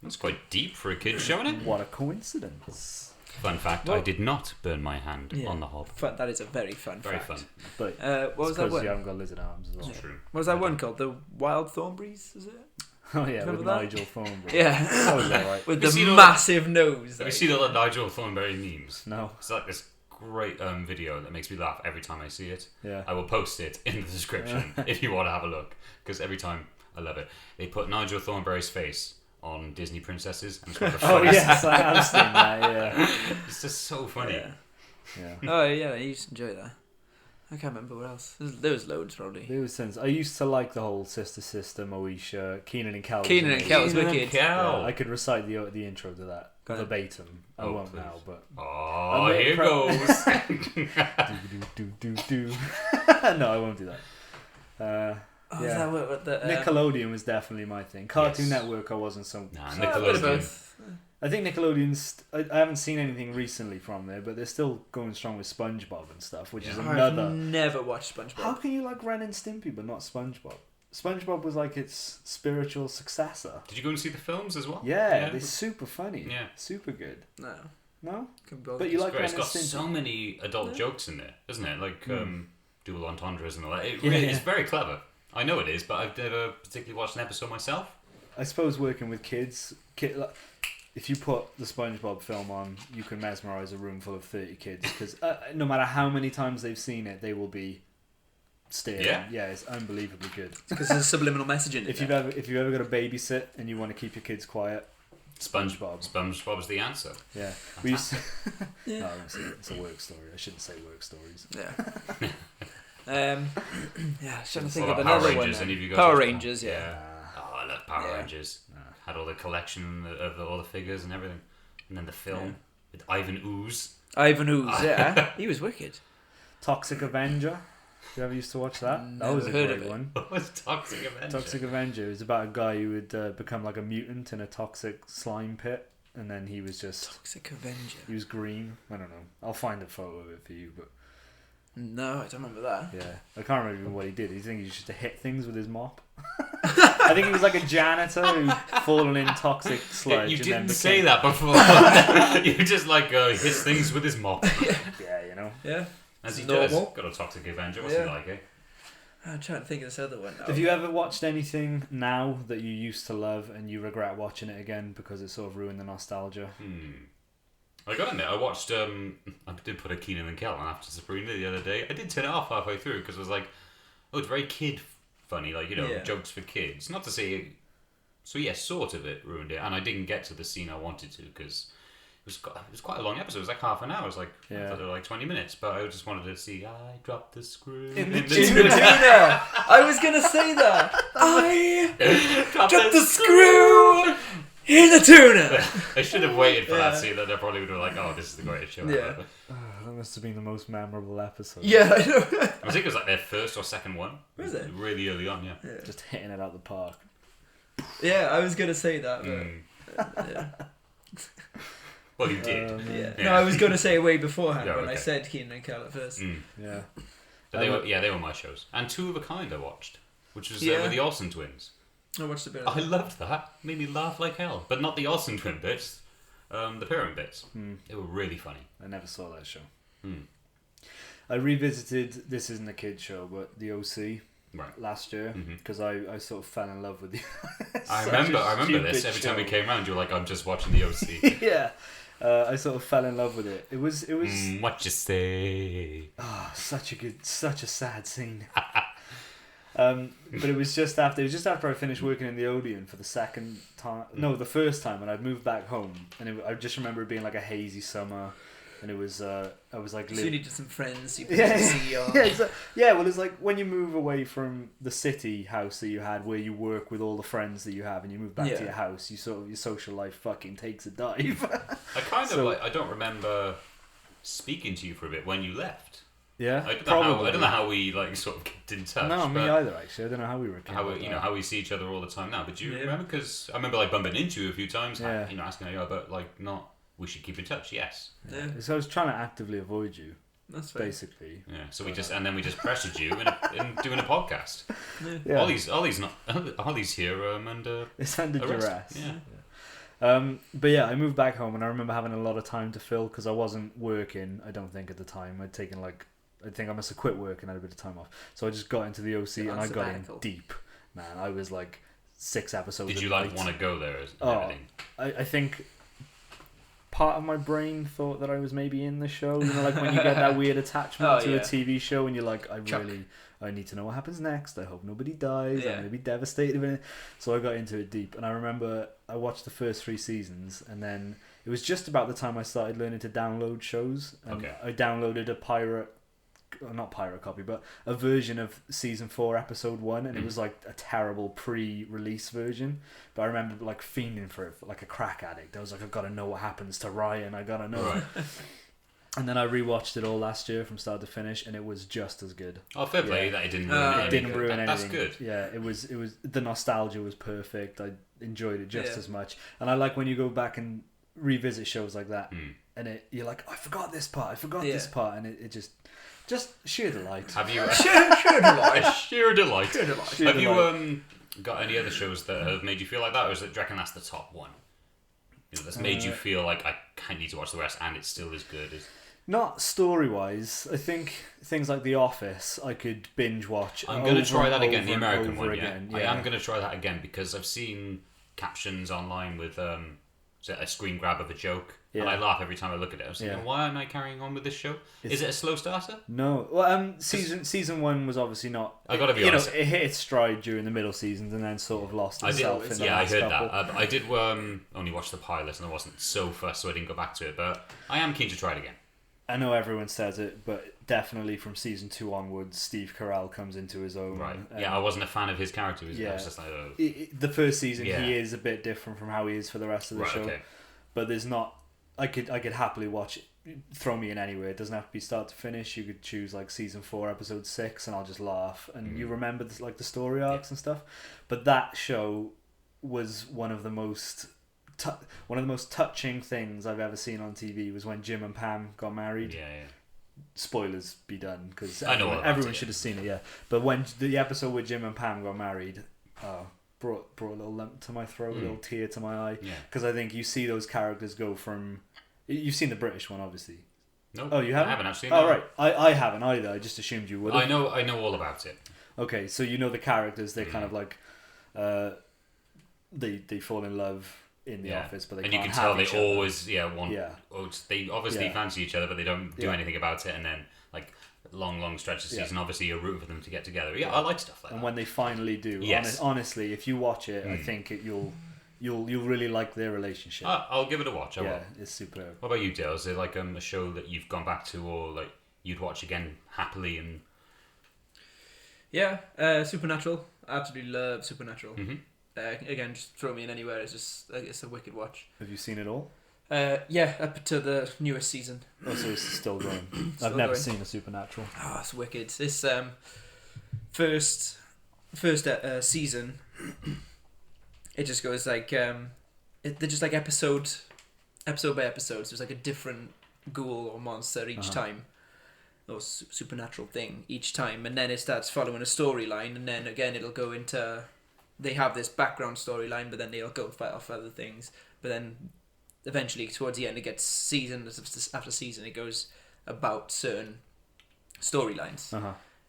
That's quite deep for a kid showing it. What a coincidence! Fun fact, I did not burn my hand Yeah. on the hob. Fun. That is a very fun Very fact. fun. But What was that because one? you haven't got lizard arms as well. It's true. What was that one called? The Wild Thornberries, is it? Oh yeah, Remember with that? Nigel Thornberry. Yeah. That was alright. With Have you the seen all massive nose. Have you seen all the Nigel Thornberry memes? No. It's like this great video that makes me laugh every time I see it. Yeah. I will post it in the description if you want to have a look, because every time I love it. They put Nigel Thornberry's face on Disney princesses, and it's got the Oh face. yes, I have seen that. Yeah. It's just so funny. Yeah. Yeah. Oh yeah, I used to enjoy that. I can't remember what else. There was loads probably. There was sense. I used to like the whole Sister Moesha, Keenan and Kel. Keenan and Kel was wicked. Kel. Yeah, I could recite the intro to that Go ahead. verbatim. I Oh, won't please. now, but Oh, I'm here proud- goes. do. No, I won't do that. Oh, Yeah. is that what the Nickelodeon was definitely my thing. Cartoon Yes. Network, I wasn't so. Nah, a bit of Nickelodeon. both. I think Nickelodeon's. I haven't seen anything recently from there, but they're still going strong with SpongeBob and stuff, which is Yeah. another. I've never watched SpongeBob. How can you like Ren and Stimpy but not SpongeBob? SpongeBob was like its spiritual successor. Did you go and see the films as well? Yeah, they're super funny. Yeah. Super good. No. No? Couldn't bother. But you like It's Ren and got Stimpy. so many adult jokes in there, isn't it? Like dual entendres and all that. It Yeah, really yeah. is very clever. I know it is, but I've never particularly watched an episode myself. I suppose working with kids, like, if you put the SpongeBob film on, you can mesmerize a room full of 30 kids because no matter how many times they've seen it, they will be staring. Yeah. It's unbelievably good. Because there's a subliminal message in it. If you've ever got to babysit and you want to keep your kids quiet, SpongeBob's the answer. Yeah. We used to... No, it's a work story. I shouldn't say work stories. Yeah. Yeah, I shouldn't think of Power another Rangers, one. any of you guys Power watch Rangers, yeah. Oh, I love Power Rangers. Had all the collection of all the figures and everything. And then the film with Ivan Ooze. Ivan Ooze, yeah. He was wicked. Toxic Avenger. You ever used to watch that? That was a great one. What was Toxic Avenger? Toxic Avenger. It was about a guy who would become like a mutant in a toxic slime pit. And then he was just... Toxic Avenger. He was green. I don't know. I'll find a photo of it for you, but... No, I don't remember that. Yeah. I can't remember even what he did. He think he used to hit things with his mop. I think he was like a janitor who'd fallen in toxic sludge. You and didn't then say that before. You were just like, hits things with his mop. Yeah, you know. Yeah. As he normal. does. Got a Toxic Avenger. What's he like, eh? I'm trying to think of this other one now. Have you ever watched anything now that you used to love and you regret watching it again because it sort of ruined the nostalgia? I got in there. I watched. I did put a Keenan and Kel on after Sabrina the other day. I did turn it off halfway through because I was like, "Oh, it's very kid funny, like jokes for kids." Not to say. So yeah, sort of it ruined it, and I didn't get to the scene I wanted to because it was quite a long episode. It was like half an hour. It was like I thought they were like 20 minutes, but I just wanted to see. I dropped the screw in the tuna. I was gonna say that. I dropped the screw. In the tuna! I should have waited for that scene. That they probably would have been like, "Oh, this is the greatest show ever." That must have been the most memorable episode. Yeah, I know. I think it was like their first or second one. Was it? Really early on, yeah. Just hitting it out the park. Yeah, I was gonna say that, but Well, you did. No, I was gonna say way beforehand Yeah, when okay. I said Keenan and Kel at first. Yeah. But they were my shows. And Two of a Kind I watched, which was with the Olsen twins. I watched a bit of I loved that. Made me laugh like hell. But not the Olsen twin bits. The parent bits. They were really funny. I never saw that show. I revisited, this isn't a kid show, but the OC last year because I sort of fell in love with the I remember this. Every time we came round, you were like, "I'm just watching the OC." Yeah. I sort of fell in love with it. It was what you say? such a sad scene. But it was just after I finished working in the Odeon for the the first time, and I'd moved back home, and I just remember it being like a hazy summer, and it was I was like, so you needed some friends you could see well, it's like when you move away from the city house that you had where you work with all the friends that you have, and you move back to your house, you sort of, your social life fucking takes a dive. I don't remember speaking to you for a bit when you left. Yeah, I don't know how we like sort of kept in touch. No, me either. Actually, I don't know how we were. How we see each other all the time now. But do you remember? Because I remember like bumping into you a few times. Asking how you are, but like not. We should keep in touch. Yes. Yeah. So I was trying to actively avoid you. That's fair. Basically. Yeah. So we just pressured you in doing a podcast. Yeah. Ollie's here under. It's under duress. Yeah. But yeah, I moved back home, and I remember having a lot of time to fill because I wasn't working. I don't think at the time. I'd taken I think I must have quit work and had a bit of time off. So I just got into the OC and I got in deep. Man, I was like 6 episodes. Did you want to go there? Everything? I think part of my brain thought that I was maybe in the show. You know, like when you get that weird attachment to a TV show and you're like, I need to know what happens next. I hope nobody dies. I'm going to be devastated. So I got into it deep. And I remember I watched the first 3 seasons, and then it was just about the time I started learning to download shows. And I downloaded not pirate copy, but a version of season 4 episode 1, and it was like a terrible pre-release version, but I remember like fiending for it like a crack addict. I was like, I've got to know what happens to Ryan. I gotta know. And then I rewatched it all last year from start to finish, and it was just as good. Oh, fair play that it didn't ruin anything. It didn't ruin anything. That's good. Yeah, it was the nostalgia was perfect. I enjoyed it just as much, and I like when you go back and revisit shows like that, and you're like, I forgot this part, this part, and it just sheer delight. Have you sheer delight? Sheer delight. Have you got any other shows that have made you feel like that, or do you reckon that's the top one? That's made you feel like I need to watch the rest, and it's still as good as. Not story-wise. I think things like The Office I could binge watch. I'm going to try that again, the American one. Yeah. I am going to try that again because I've seen captions online with a screen grab of a joke, And I laugh every time I look at it. I was thinking, why am I carrying on with this show? Is it a slow starter? No. Well, season 1 was obviously not. I gotta be honest. It hit its stride during the middle seasons and then sort of lost itself. I heard that. I did only watch the pilot and I wasn't so fussed, so I didn't go back to it. But I am keen to try it again. I know everyone says it, but definitely from season 2 onwards, Steve Carell comes into his own. Right. I wasn't a fan of his character. I was just like, the first season, he is a bit different from how he is for the rest of the show. Okay. But there's not. I could happily watch it. Throw me in anywhere. It doesn't have to be start to finish. You could choose like season 4, episode 6, and I'll just laugh. And you remember like the story arcs and stuff. But that show was one of the most touching things I've ever seen on TV. Was when Jim and Pam got married. Yeah. Spoilers be done because everyone should have seen it. Yeah, but when the episode where Jim and Pam got married, brought a little lump to my throat, a little tear to my eye. Because I think you see those characters go from. You've seen the British one, obviously. No. Oh, you haven't? I haven't actually. No. Oh, right. I haven't either. I just assumed you would. I know all about it. Okay, so you know the characters. They're kind of like, they fall in love in the office, but they can't have each other. And you can tell they always want. Yeah. They obviously fancy each other, but they don't do anything about it. And then like long stretches of season, obviously you're rooting for them to get together. Yeah, I like stuff like that. And when they finally do, honestly, if you watch it, I think you'll really like their relationship. I'll give it a watch. I will. It's superb. What about you, Dale? Is it like a show that you've gone back to, or like you'd watch again happily? And Supernatural. Absolutely love Supernatural. Mm-hmm. Again, just throw me in anywhere. It's a wicked watch. Have you seen it all? Up to the newest season. Oh, so it's still going. I've never seen a Supernatural. Oh, it's wicked. This first season. It just goes like they're just like episode by episode. So it's like a different ghoul or monster each time, or supernatural thing each time, and then it starts following a storyline, and then again it'll go into they have this background storyline, but then they'll go fight off other things, but then eventually towards the end it gets season after season it goes about certain storylines.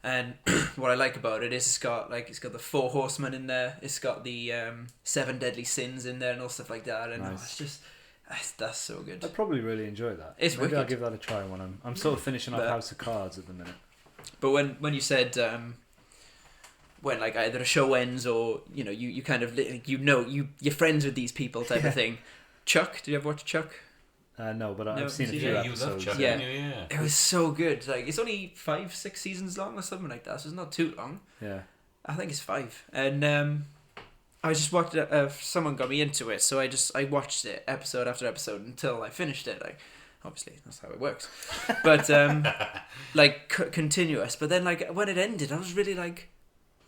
And what I like about it is it's got the 4 horsemen in there. It's got the 7 deadly sins in there and all stuff like that. And it's just that's so good. I'd probably really enjoy that. It's Maybe wicked. I'll give that a try when I'm sort of finishing off House of Cards at the minute. But when you said when like either a show ends or you kind of you're friends with these people type of thing. Chuck, did you ever watch Chuck? No, but I've seen a few episodes. You love Chuck, yeah. It was so good. Like it's only 5-6 seasons long or something like that, so it's not too long. Yeah, I think it's 5. And I just watched it. Someone got me into it, so I watched it episode after episode until I finished it. Like, obviously that's how it works, but continuous. But then like when it ended, I was really like,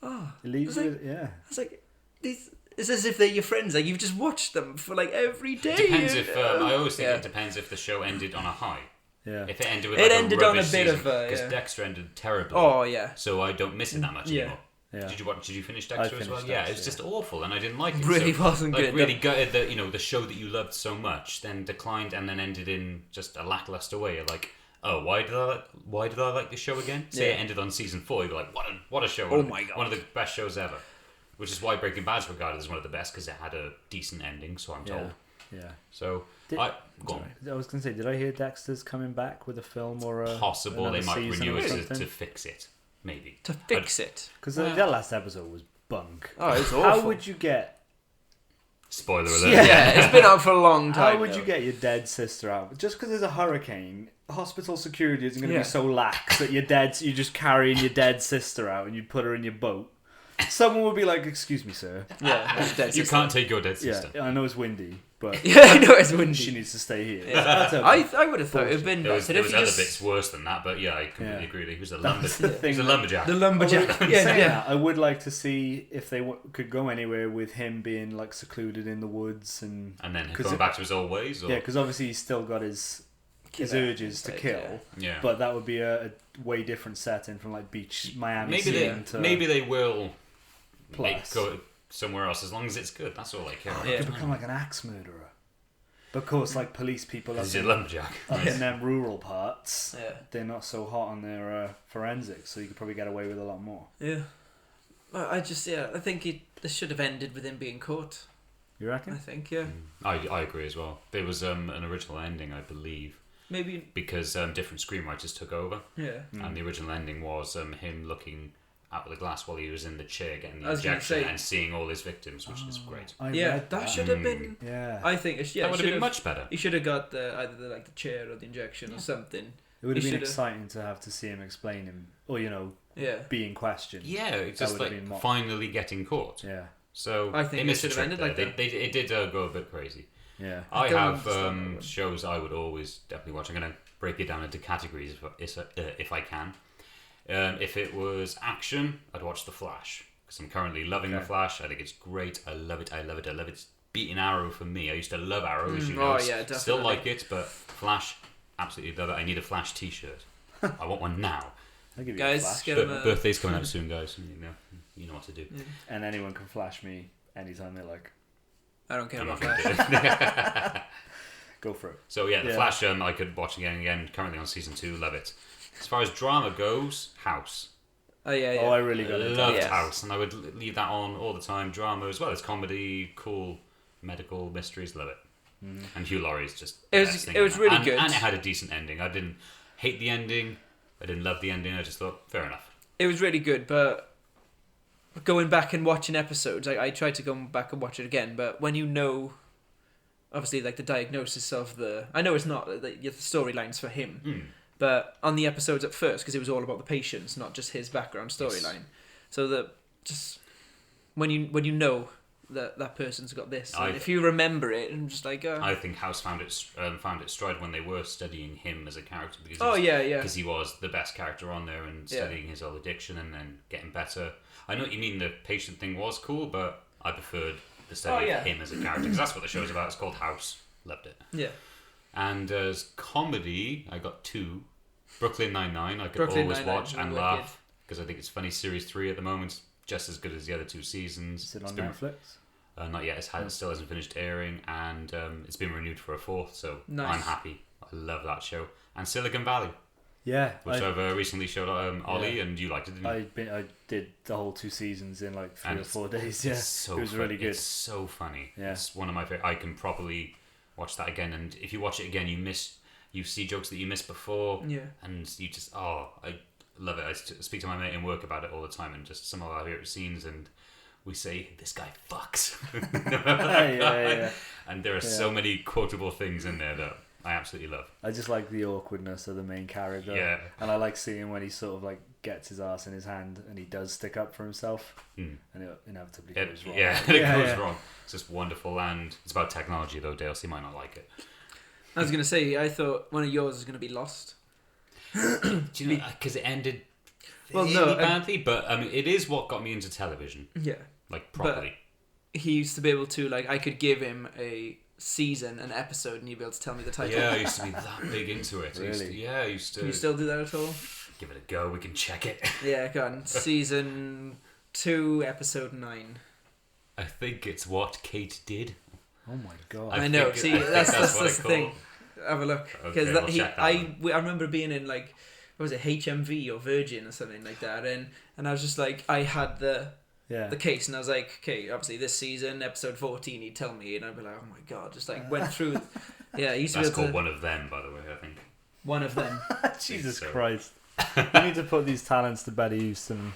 oh, it leaves you. Yeah, I was like, these. It's as if they're your friends. Like you've just watched them for like every day. It depends if I always think it depends if the show ended on a high. Yeah. If it ended with ended a on a bit season, of a because Dexter ended terribly. Oh yeah. So I don't miss it that much anymore. Yeah. Did you finish Dexter as well? Dexter, it was just awful, and I didn't like it. Really wasn't good. Really gutted that the show that you loved so much then declined and then ended in just a lackluster way. You're like, oh, why did I like this show again? Say it ended on season 4, you'd be like, what a show! Oh my god, one of the best shows ever. Which is why Breaking Bad's regarded as one of the best, because it had a decent ending, so I'm told. Yeah. So, I was going to say, did I hear Dexter's coming back with a film or a... Possible, they might renew it to fix it. Maybe. To fix it? Because that last episode was bunk. Oh, it was awful. How would you get... Spoiler alert. Yeah, it's been out for a long time. How would you get your dead sister out? Just because there's a hurricane, hospital security isn't going to be so lax that you're just carrying your dead sister out and you put her in your boat. Someone would be like, "Excuse me, sir. Yeah, you can't take your dead sister." Yeah, I know it's windy, but I know it's windy. She needs to stay here. Yeah. I would have thought it would have been there better. was other bits worse than that, but I completely agree. He was a lumberjack. The lumberjack. I would like to see if they could go anywhere with him being like secluded in the woods and then going back to his old ways. Or? Yeah, because obviously he's still got his urges to kill. Yeah. But that would be a way different setting from like beach Miami. Maybe they will. Go somewhere else as long as it's good. That's all I care about. You could become like an axe murderer. But of course, like police people up in them rural parts, they're not so hot on their forensics, so you could probably get away with a lot more. Yeah. Well, I think this should have ended with him being caught. You reckon? I think, yeah. I agree as well. There was an original ending, I believe, Maybe. because different screenwriters took over, Yeah. and the original ending was him looking out of the glass while he was in the chair getting the I was gonna injection say- and seeing all his victims, which is great. I Yeah, read that should have been. Yeah. I think it, yeah, That would should have been much better. He should have got either the chair or the injection or something. It would have He been shoulda- exciting to have to see him explain him, or Yeah. being questioned. Yeah, it's That just would have like been finally getting caught. Yeah, So I think they it missed should a have trick ended there. like that. It did go a bit crazy. yeah. I don't have understand that one. shows I would always definitely watch. I'm going to break it down into categories if I can. If it was action, I'd watch The Flash because I'm currently loving The Flash. I think it's great. I love it. I love it. I love it. It's beating Arrow for me. I used to love Arrow, as you know. Oh, yeah, definitely. Still like it, but Flash, absolutely love it. I need a Flash T-shirt. I want one now. I'll give you Guys, a flash. get him a. Birthday's coming up soon, guys. You know what to do. Yeah. And anyone can flash me anytime they like. I don't care I'm about not Flash. going to do it. Go for it. So yeah, The Yeah. Flash. I could watch again and again. Currently on season 2, love it. As far as drama goes, House. Oh yeah, yeah. Oh, I really got into Loved Yes. House, and I would leave that on all the time. Drama as well as comedy, cool medical mysteries. Love it. And Hugh Laurie's just It the was- best thing it in was that. really and, good. and it had a decent ending. I didn't hate the ending. I didn't love the ending. I just thought fair enough. It was really good, but going back and watching episodes, I tried to go back and watch it again, but when you know, obviously, like the diagnosis of the, I know it's not the storylines for him, but on the episodes at first, because it was all about the patients, not just his background storyline. So that just when you know that person's got this, and if you remember it, and just like, I think House found its stride when they were studying him as a character because because he was the best character on there and studying his old addiction and then getting better. I know what you mean. The patient thing was cool, but I preferred the study of him as a character because that's what the show's about. It's called House. Loved it. Yeah. And as comedy, I got 2. Brooklyn Nine-Nine. I could Brooklyn always Nine-Nine watch was and wicked. laugh because I think it's funny. Series 3 at the moment, just as good as the other 2 seasons. Is it on It's been- Netflix? Not yet. It still hasn't finished airing, and it's been renewed for a 4th. So Nice. I'm happy. I love that show. And Silicon Valley, Yeah. which I've recently showed Ollie, and you liked it, didn't you? I did the whole 2 seasons in like 3 And or 4 days. Yeah. It's so it was funny. really good. It's so funny. Yeah. It's one of my favorite. I can probably watch that again, and if you watch it again, you see jokes that you missed before, and you just I love it. I speak to my mate in work about it all the time, and just some of our favorite scenes, and we say this guy fucks. yeah. And there are so many quotable things in there that I absolutely love. I just like the awkwardness of the main character. Yeah. And I like seeing when he sort of like gets his ass in his hand and he does stick up for himself, and it inevitably goes wrong. Yeah, it goes wrong. It's just wonderful, and it's about technology though. Dale, so you might not like it. I was gonna say, I thought one of yours was gonna be Lost. Do you know? Because it ended Well, really badly, but I mean, it is what got me into television. Yeah. Like properly. He used to be able to, like, I could give him a season, an episode, and he'd be able to tell me the title. Yeah, I used to be that big into it. Really? I used to. Can you still do that at all? Give it a go. We can check it. Yeah, go on. Season 2, episode 9. I think it's what Kate did. Oh my god. I know. See, that's what the I call thing. Have a look, because Okay, we'll check that I remember being in, like, what was it, HMV or Virgin or something like that, and I was just like, I had the case, and I was like, okay, obviously this season, episode 14, he'd tell me, and I'd be like, oh my god, just like went through. Yeah, he used to That's be able called to, One of Them, by the way. I think. one of them. Jesus So- Christ. You need to put these talents to better use than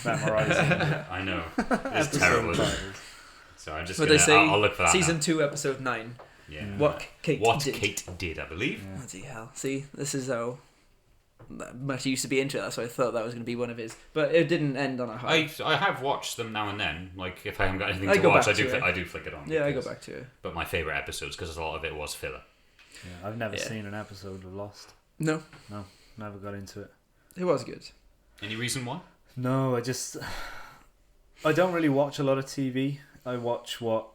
memorizing. I know. It's terrible. Isn't it? So I'm just But gonna. they say I'll look for that. season now. 2, episode 9. Yeah. What Kate What did. Kate did, I believe. Yeah. Bloody hell! See, this is how much he used to be into it. That's why I thought that was going to be one of his, but it didn't end on a high. I have watched them now and then. Like if I haven't got anything I to go watch, back I do to it. I do flick it on. Yeah, I go because- back to it. But my favorite episodes because a lot of it was filler. Yeah, I've never Yeah. seen an episode of Lost. No, Never got into it. it was good. Any reason why? No, I don't really watch a lot of TV. I watch what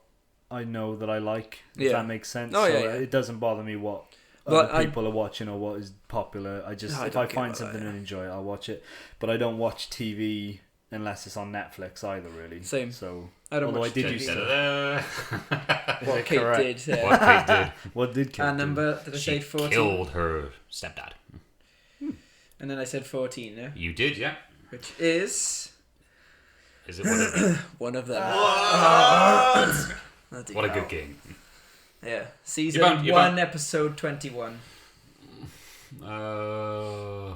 I know that I like, if Yeah. that makes sense. Oh, so yeah. It doesn't bother me what Well, other people are watching or what is popular. I just, I if don't I care find about something that, and enjoy it, I'll watch it. But I don't watch TV unless it's on Netflix either, really. Same. So, I don't although watch I did TV. used to. Da-da-da. What Kate correct? did. Yeah. What Kate did. What did Kate And do? number, did I She say 14? killed her stepdad. And then I said 14, yeah? You did, yeah. Which is Is it whatever? one of them. What a good game. Yeah. Season You're 1, episode 21. I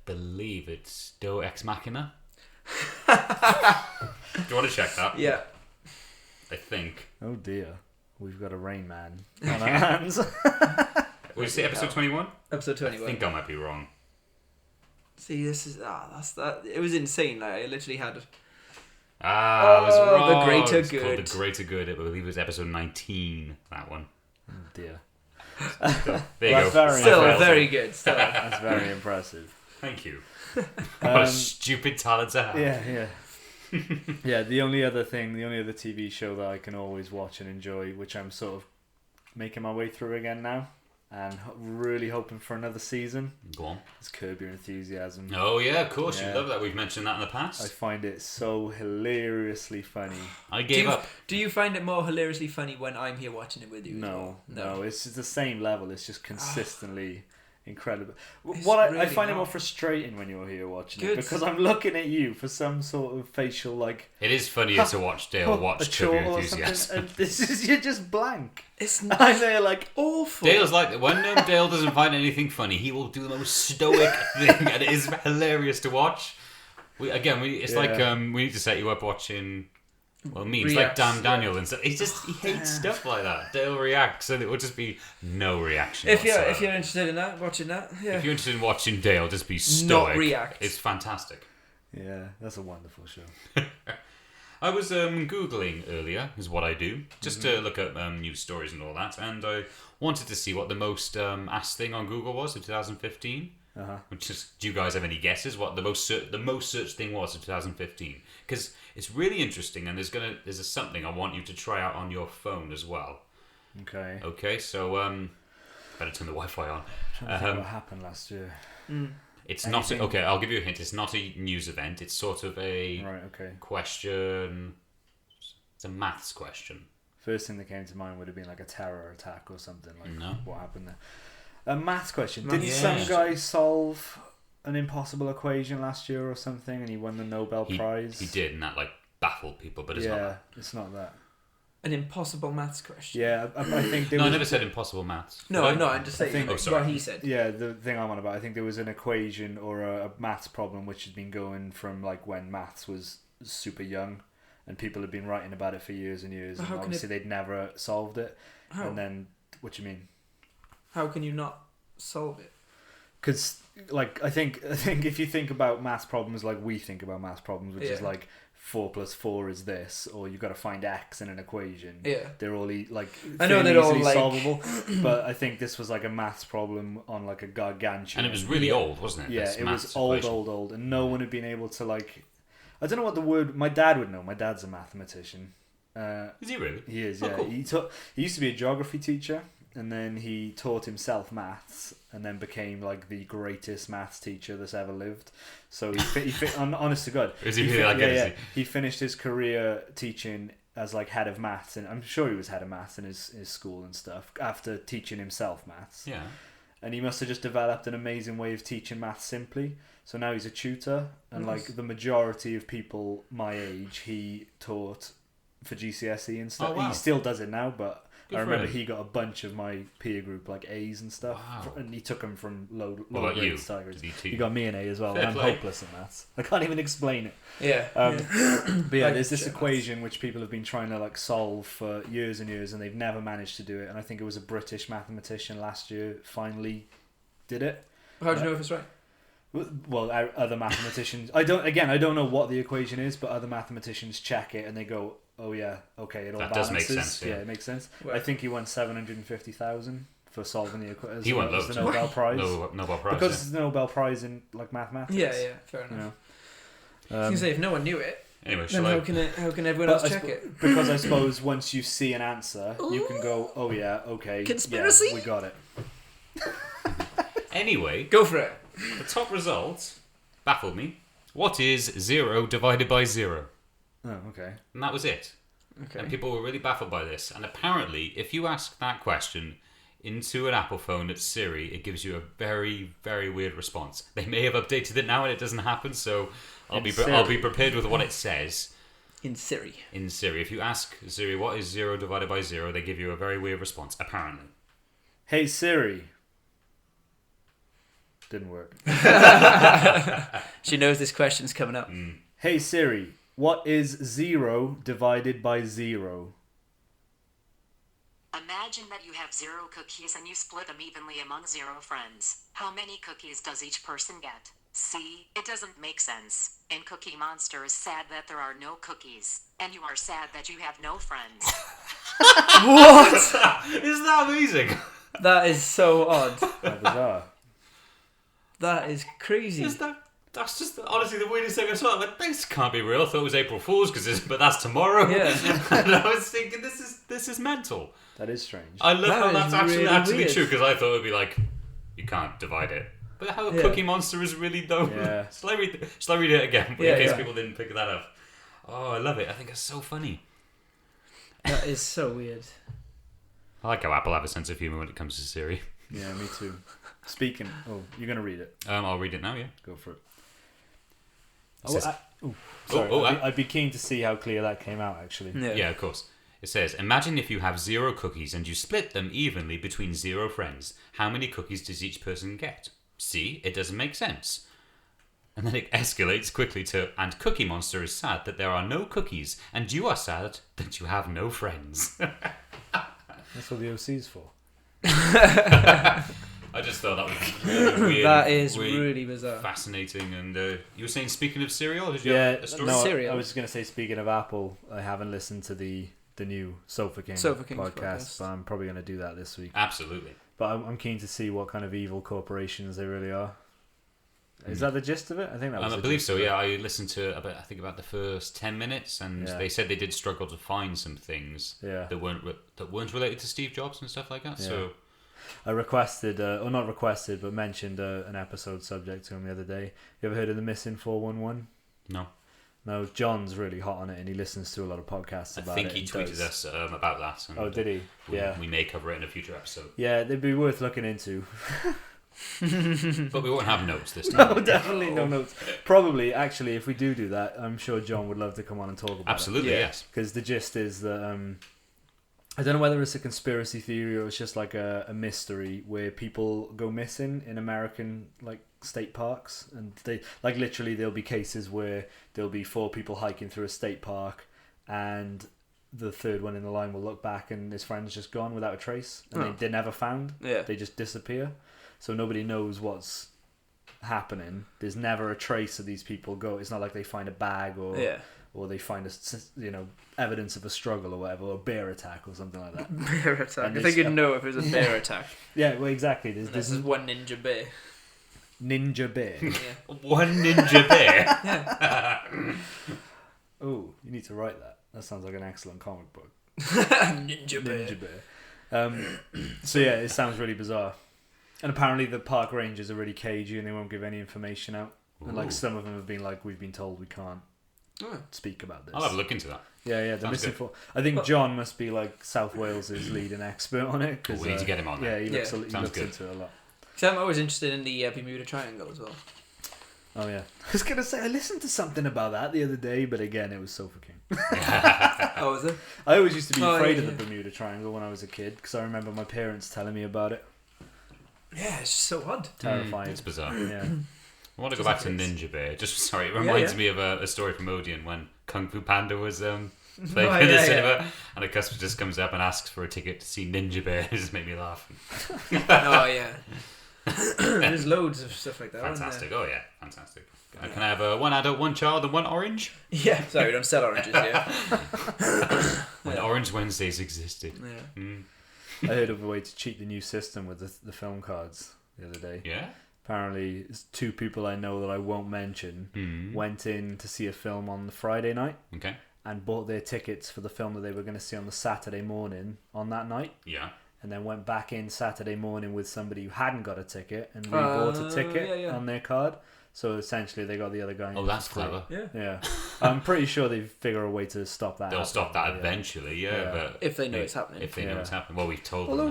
believe it's still Ex Machina. Do you want to check that? Yeah. I think. Oh dear. We've got a Rain Man on our hands. Would you say episode 21? Episode 21. I think I might be wrong. See, this is... that's that. It was insane. Like, I literally had... I was wrong. The Greater It's Good. called The Greater Good. I believe it was episode 19, that one. Oh dear. There you go. Still very good. Still. That's very impressive. Thank you. What a stupid talent to have. Yeah. Yeah, the only other TV show that I can always watch and enjoy, which I'm sort of making my way through again now, and really hoping for another season, Go on. is Curb Your Enthusiasm. Oh, yeah, of course. Yeah. You love that. We've mentioned that in the I past. find it so hilariously funny. I gave up. Do you find it more hilariously funny when I'm here watching it with you? No, as well? no, it's the same level. It's just consistently incredible. It's What I really find it more not. frustrating when you're here watching Good. it, because I'm looking at you for some sort of facial, like, It is funnier to watch Dale a watch Curb chore Your or Enthusiasm. something, and this is, you're just blank. It's And not I'm there like, awful. Dale's like, when Dale doesn't find anything funny, he will do the most stoic thing, and it is hilarious to watch. It's like we need to set you up watching. Well, memes like Reacts, Damn Daniel and stuff. He hates stuff like that. Dale reacts, and it would just be no reaction. If you're whatsoever. interested in that, watching that, yeah. If you're interested in watching Dale, just be stoic. Not react. It's fantastic. Yeah, that's a wonderful show. I was googling earlier, is what I do, just to look at news stories and all that, and I wanted to see what the most asked thing on Google was in 2015. Which is, do you guys have any guesses what the most searched thing was in 2015? Because it's really interesting, and there's something I want you to try out on your phone as well. Okay. Okay, so better turn the Wi-Fi on. I'm trying to think what happened last year. It's not okay. I'll give you a hint. It's not a news event. It's sort of a question. It's a maths question. First thing that came to mind would have been like a terror attack or something. Like, No. what happened there? A maths question. Maths Didn't some question. guy solve an impossible equation last year or something, and he won the Nobel Prize? He did, and that baffled people, but it's not that. It's not that. An impossible maths question. Yeah, I think there No, I was... never said impossible maths. No, Did I? I'm not. I'm just saying think- Oh, sorry. what he said. Yeah, the thing I'm on about, I think there was an equation or a maths problem which had been going from like when maths was super young, and people had been writing about it for years and years, But and how can obviously they'd never solved it. How? And then, what do you mean? How can you not solve it? Because like I think if you think about maths problems like we think about maths problems, which is Yeah. like 4 + 4 is this, or you've got to find x in an equation. Yeah. They're all like I know fairly they're all, easily like- solvable, but I think this was like a maths problem on like a gargantuan. And it was really Yeah. old, wasn't it? Yeah, This it maths was old, equation. and no one had been able to like. I don't know what the word. My dad would know. My dad's a mathematician. Is he really? He is. Oh, Yeah, cool. He used to be a geography teacher, and then he taught himself maths, and then became like the greatest maths teacher that's ever lived. So honest to God, Is he really like it, is he? he finished his career teaching as like head of maths, and I'm sure he was head of maths in his school and stuff after teaching himself maths. Yeah. And he must have just developed an amazing way of teaching maths simply. So now he's a tutor, and Nice. like the majority of people my age, he taught for GCSE and stuff. Oh, wow. He still does it now, but Good I for remember him. he got a bunch of my peer group like A's and stuff, Wow. and he took them from low What about you? grades to high grades. Did he You got me an A as well. Fair I'm play. hopeless at maths. I can't even explain it. Yeah. But yeah, Like there's this shit equation which people have been trying to like solve for years and years, and they've never managed to do it. And I think it was a British mathematician last year finally did it. How do you know if it's right? Well, other mathematicians. I don't know what the equation is, but other mathematicians check it and they go, "Oh yeah, okay, it all That balances." does make sense, yeah. it makes sense. Well- I think he won 750,000 for solving the equation. He won loads. the Nobel Prize Nobel Prize. because it's the Nobel Prize in like mathematics. Yeah, fair You enough. know. I was gonna say if no one knew it, yeah. Anyway, then shall I? how can everyone But else check it? Because I suppose once you see an answer, you can go, "Oh yeah, okay, Conspiracy? yeah, we got it." Anyway, Go for it. the top result baffled me. What is 0 divided by 0? Oh, okay. And that was it. Okay. And people were really baffled by this. And apparently, if you ask that question into an Apple phone at Siri, it gives you a very, very weird response. They may have updated it now and it doesn't happen, so I'll be Siri. prepared with what it says. In Siri. In Siri. If you ask Siri, what is 0 divided by 0, they give you a very weird response, apparently. Hey Siri. Didn't work. She knows this question's coming up. Hey Siri, what is 0 divided by 0? Imagine that you have 0 cookies and you split them evenly among 0 friends. How many cookies does each person get? See, it doesn't make sense. And Cookie Monster is sad that there are no cookies. And you are sad that you have no friends. What? Isn't that amazing? That is so odd. How bizarre. That is crazy. That's just honestly the weirdest thing I saw. I'm like, this can't be real. I thought it was April Fool's, but that's tomorrow. Yeah. And I was thinking, this is mental. That is strange. I love how That that's is really actually weird. true, because I thought it would be like, you can't divide it. But how Cookie Monster is really though. Yeah. Shall I read it again, in case people didn't pick that up? Oh, I love it. I think it's so funny. That is so weird. I like how Apple have a sense of humour when it comes to Siri. Yeah, me too. Speaking. Oh, you're going to read it. I'll read it now, yeah. Go for it. Says- I'd be keen to see how clear that came out, actually. Yeah, of course. It says, imagine if you have 0 cookies and you split them evenly between 0 friends. How many cookies does each person get? See, it doesn't make sense. And then it escalates quickly to, and Cookie Monster is sad that there are no cookies, and you are sad that you have no friends. That's what the OC's for. I just thought that was really weird. That is really bizarre. Fascinating. And you were saying, speaking of cereal, did you Yeah, have a story? no, Cereal. I was just going to say, speaking of Apple, I haven't listened to the new Sofa King podcast, but I'm probably going to do that this week. Absolutely. But I'm keen to see what kind of evil corporations they really are. Is that the gist of it? I think that was. I believe so. Yeah, I listened to about the first 10 minutes, and Yeah. they said they did struggle to find some things that weren't related to Steve Jobs and stuff like that. Yeah. So I requested, or not requested, but mentioned an episode subject to him the other day. You ever heard of the Missing 411? no, No, John's really hot on it, and he listens to a lot of podcasts I about think it. he and tweeted does- us about that. And Oh, did he? Yeah. we may cover it in a future episode, Yeah, they'd be worth looking into. but we won't have notes this time. No, definitely no notes. Probably, actually, if we do that, I'm sure John would love to come on and talk about Absolutely, yes. Because the gist is that I don't know whether it's a conspiracy theory or it's just like a mystery where people go missing in American like state parks, and they like literally there'll be cases where there'll be 4 people hiking through a state park, and the third one in the line will look back and his friend's just gone without a trace, and they're never found. Yeah. They just disappear. So nobody knows what's happening. There's never a trace of these people go. It's not like they find a bag or they find evidence of a struggle or whatever, or a bear attack or something like that. Bear attack. And I think you'd know if it was a bear attack. Yeah, well, exactly. This is one ninja bear. Ninja bear. Yeah. One ninja bear. Oh, you need to write that. That sounds like an excellent comic book. Ninja bear. Ninja bear. So yeah, it sounds really bizarre. And apparently the park rangers are really cagey and they won't give any information out. And like some of them have been like, we've been told we can't speak about this. I'll have a look into that. Yeah, the Sounds missing good. four. I think John must be like South Wales' leading expert on it. Cool, we need to get him on Yeah, there. he looks, Yeah. he Sounds looks good. into it a lot. So I'm always interested in the Bermuda Triangle as well. Oh yeah. I was gonna say I listened to something about that the other day, but again it was Sofa King. Oh, is it? I always used to be afraid yeah, of the Bermuda Triangle when I was a kid because I remember my parents telling me about it. Yeah, it's just so odd. Terrifying. It's bizarre. Yeah. I want to go back to Ninja Bear. It reminds me of a story from Odeon when Kung Fu Panda was playing in the cinema, and a customer just comes up and asks for a ticket to see Ninja Bear. It just made me laugh. Oh yeah. There's loads of stuff like that. Fantastic! Oh yeah, fantastic. Can I have one adult, one child, and one orange? Yeah. Sorry, we don't sell oranges here. When Orange Wednesdays existed. Yeah. I heard of a way to cheat the new system with the film cards the other day. Yeah. Apparently, it's 2 people I know that I won't mention went in to see a film on the Friday night Okay. and bought their tickets for the film that they were going to see on the Saturday morning on that night. Yeah. And then went back in Saturday morning with somebody who hadn't got a ticket and re-bought a ticket on their card. So essentially, they got the other guy. Oh, that's clever. Yeah. I'm pretty sure they figure a way to stop that. They'll stop that eventually, yeah. But If they know it's happening. If they know it's happening. Well, we've told Although,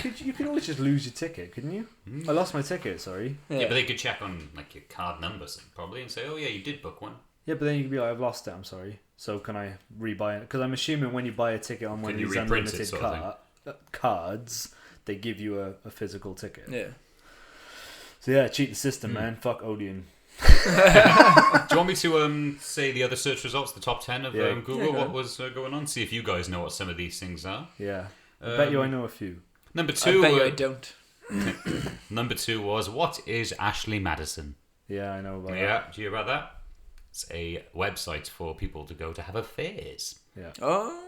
them you can always just lose your ticket, couldn't you? I lost my ticket, sorry. now. Yeah, but they could check on like your card numbers probably and say, oh yeah, you did book one. Yeah, but then you can be like, I've lost it, I'm sorry. So can I rebuy it? Because I'm assuming when you buy a ticket on one of these unlimited cards, they give you a physical ticket. Yeah. So yeah, cheat the system, man. Fuck Odeon. Do you want me to say the other search results, the top 10 of Google, what was going on? See if you guys know what some of these things are. Yeah. I bet you I know a few. Number 2. I bet you I don't. Number 2 was, what is Ashley Madison? Yeah, I know about that. Yeah, do you hear about that? It's a website for people to go to have affairs. Yeah. Oh.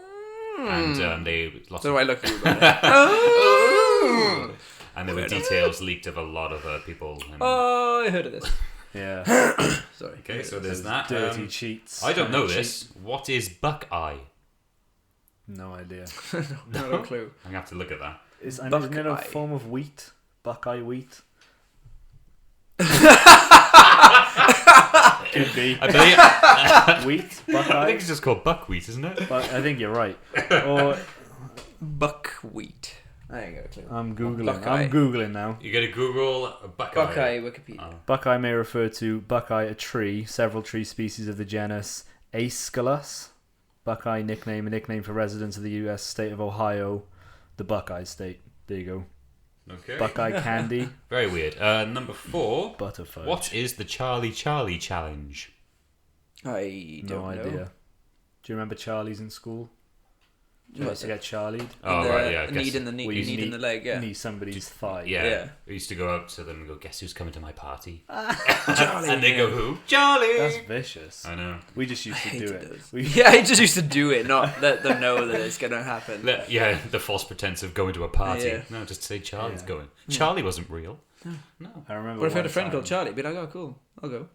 And they lots So of, I look at you about it. Oh. and there were details leaked of a lot of people. And, Oh, I heard of this. Yeah. Sorry. okay, so there's that. Dirty cheats. I don't know this. What is Buckeye? No idea. Not a clue. I'm going to have to look at that. Isn't it Buckeye. a form of wheat? Buckeye wheat? Could be. I believe, Wheat? I Buckeye? think it's just called buckwheat, isn't it? But I think you're right. Or Buckwheat. I ain't got a clue. I'm Googling. Buckeye. I'm Googling now. You go to Google Buckeye. Buckeye Wikipedia. Oh. Buckeye may refer to buckeye, a tree, several tree species of the genus Aesculus. Buckeye a nickname for residents of the U.S. state of Ohio, the Buckeye State. There you go. Okay. Buckeye candy, Very weird. Number 4. butterfudge. What is the Charlie Charlie challenge? I don't No idea. know. Do you remember Charlie's in school? You used to get Charlied. Oh, right, yeah. I guess. Knee in the knee, Well, you knee in the leg, yeah. Knee somebody's thigh. Yeah. Yeah. We used to go up to them and go, guess who's coming to my party? Charlie. And they go, who? Charlie! That's vicious. I know. We just used to do hated it. those. We, Yeah, I just used to do it, not let them know that it's gonna happen. Yeah, the false pretense of going to a party. Yeah. No, just say Charlie's Yeah. going. Charlie wasn't real. No. I remember. What if I had one a friend time- called Charlie? Be like, oh, cool, I'll go.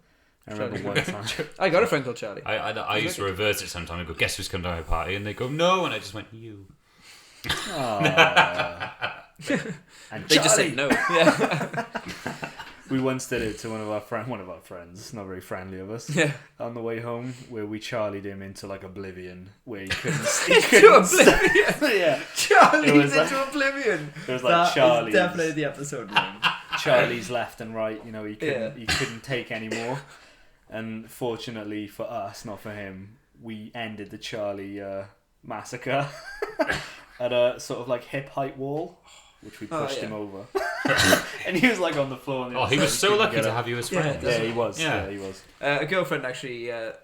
I remember Charlie. one time. I got a friend called Charlie. I used to reverse it sometimes. I go, guess who's coming to my party? And they go, no. And I just went, you. Aw. And They just Charlie! said no. Yeah. We once did it to one of our friends, not very friendly of us, Yeah. on the way home, where we Charlied him into like oblivion, where he couldn't. Into oblivion. Yeah, Charlie's It was into oblivion. it was like Charlie's. definitely the episode name. Charlie's left and right. You know, he Yeah. couldn't take any more. And fortunately for us, not for him, we ended the Charlie massacre at a sort of like hip height wall, which we pushed him over, and he was like on the floor. On the Oh, he outside, was so couldn't lucky get to up. have you as Yeah, friend. Yeah, he was. Yeah. Yeah, he was. A girlfriend actually. A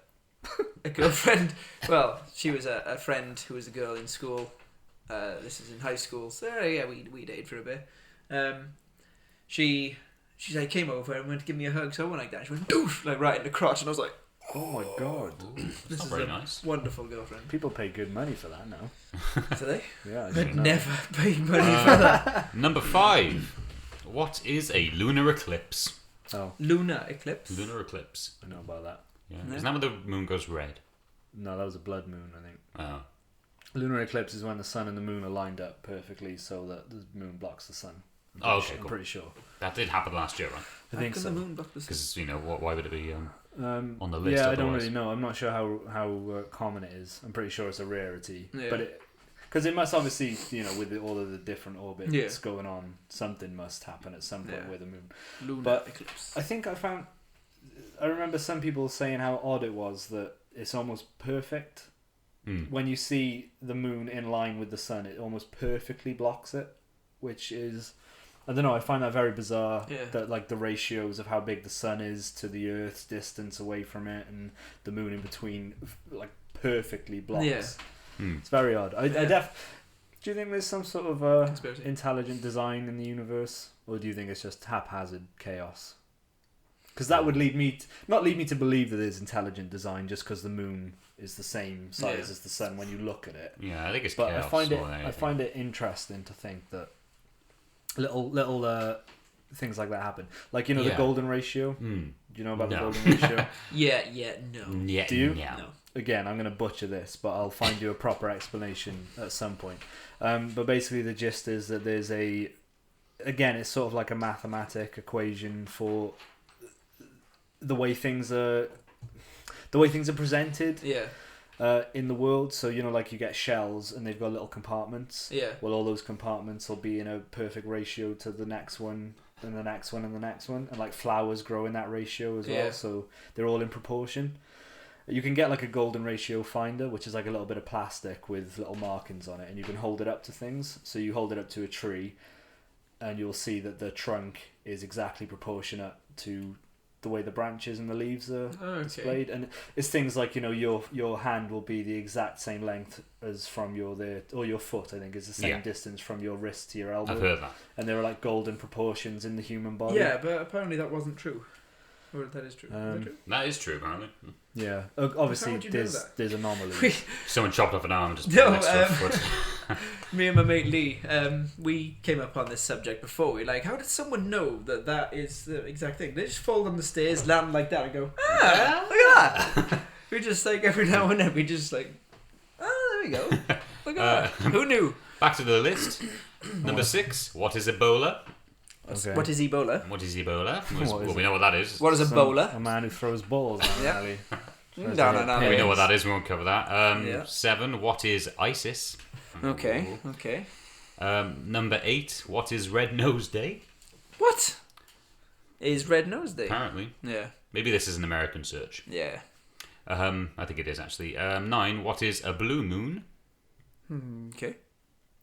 girlfriend. Well, she was a friend who was a girl in school. This is in high school. So yeah, we dated for a bit. She like came over and went to give me a hug. So I went like that. She went doof, like right in the crotch, and I was like, Oh my god! "This Not is very a nice. wonderful girlfriend." People pay good money for that now. Do they? Yeah, I I'd didn't know. never pay money for that. Number 5. What is a lunar eclipse? Oh, Lunar eclipse. Lunar eclipse. I know about that. Yeah. No. Isn't that when the moon goes red? No, that was a blood moon, I think. Oh. Lunar eclipse is when the sun and the moon are lined up perfectly, so that the moon blocks the sun. Oh, okay, I'm cool. pretty sure. That did happen last year, right? I think How so. can the moon block the sun? Because, why would it be on the list? Yeah, I don't otherwise? really know. I'm not sure how common it is. I'm pretty sure it's a rarity. Yeah. But because it must obviously, with all of the different orbits Yeah. going on, something must happen at some point Yeah. with the moon. Lunar But eclipse. I think I remember some people saying how odd it was that it's almost perfect. Hmm. When you see the moon in line with the sun, it almost perfectly blocks it, which is, I don't know, I find that very bizarre. Yeah. That like the ratios of how big the sun is to the Earth's distance away from it, and the moon in between, like perfectly blocks. Yeah. Hmm. It's very odd. Yeah. Do you think there's some sort of Conspiracy. intelligent design in the universe, or do you think it's just haphazard chaos? Because that would not lead me to believe that there's intelligent design just because the moon is the same size Yeah. as the sun when you look at it. Yeah, I think it's But chaos. I find it interesting to think that little things like that happen. Like the Yeah. golden ratio. Hmm. Do you know about No. the golden ratio? Yeah, no. Yeah, Do you? yeah. No. Again, I'm going to butcher this, but I'll find you a proper explanation at some point. But basically, the gist is that there's it's sort of like a mathematic equation for the way things are presented Yeah. in the world. So like you get shells and they've got little compartments. Yeah. Well, all those compartments will be in a perfect ratio to the next one, and the next one, and the next one, and like flowers grow in that ratio as well. Yeah. So they're all in proportion. You can get like a golden ratio finder, which is like a little bit of plastic with little markings on it, and you can hold it up to things. So you hold it up to a tree, and you'll see that the trunk is exactly proportionate to the way the branches and the leaves are displayed. And it's things like, you know, your hand will be the exact same length as from your foot, I think, is the same distance from your wrist to your elbow. I've heard that. And there are like golden proportions in the human body. Yeah, but apparently that wasn't true. Or that is true. Is that true? That is true, apparently. Yeah, obviously there's anomalies. Someone chopped off an arm and just put it next to a foot. Me and my mate Lee, we came up on this subject before. We're like, how did someone know that is the exact thing? They just fall down the stairs, land like that, and go, look at that. We just like every now and then we just like, there we go. Look at that. Who knew? Back to the list. Number 6. What is Ebola? Okay. What is Ebola? What is Ebola? We know what that is. What is a bowler? A man who throws balls. Yeah. No. We know what that is. We won't cover that. 7. What is ISIS? Okay. Number 8. What is Red Nose Day? What is Red Nose Day? Apparently. Yeah. Maybe this is an American search. Yeah. I think it is actually. 9. What is a blue moon? Okay.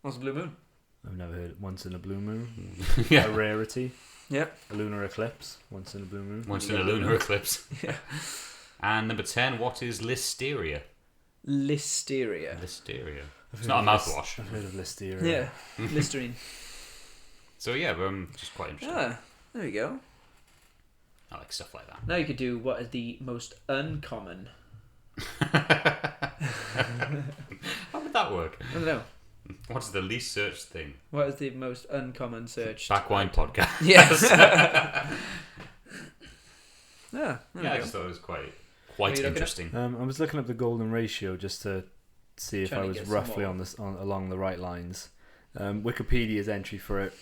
What's a blue moon? I've never heard it. Once in a blue moon. Yeah. A rarity. Yep. A lunar eclipse. Once in a blue moon. Once in a lunar eclipse. Yeah. And number 10. What is listeria? Listeria. It's not a mouthwash. I've heard of listeria. Yeah. Listerine. So yeah, just quite interesting. Ah, there we go. I like stuff like that. Now you could do what is the most uncommon. How would that work? I don't know. What's the least searched thing? What is the most uncommon search? Backwine podcast. Yes. I just thought it was quite interesting. I was looking up the golden ratio just to see if I was roughly along the right lines. Wikipedia's entry for it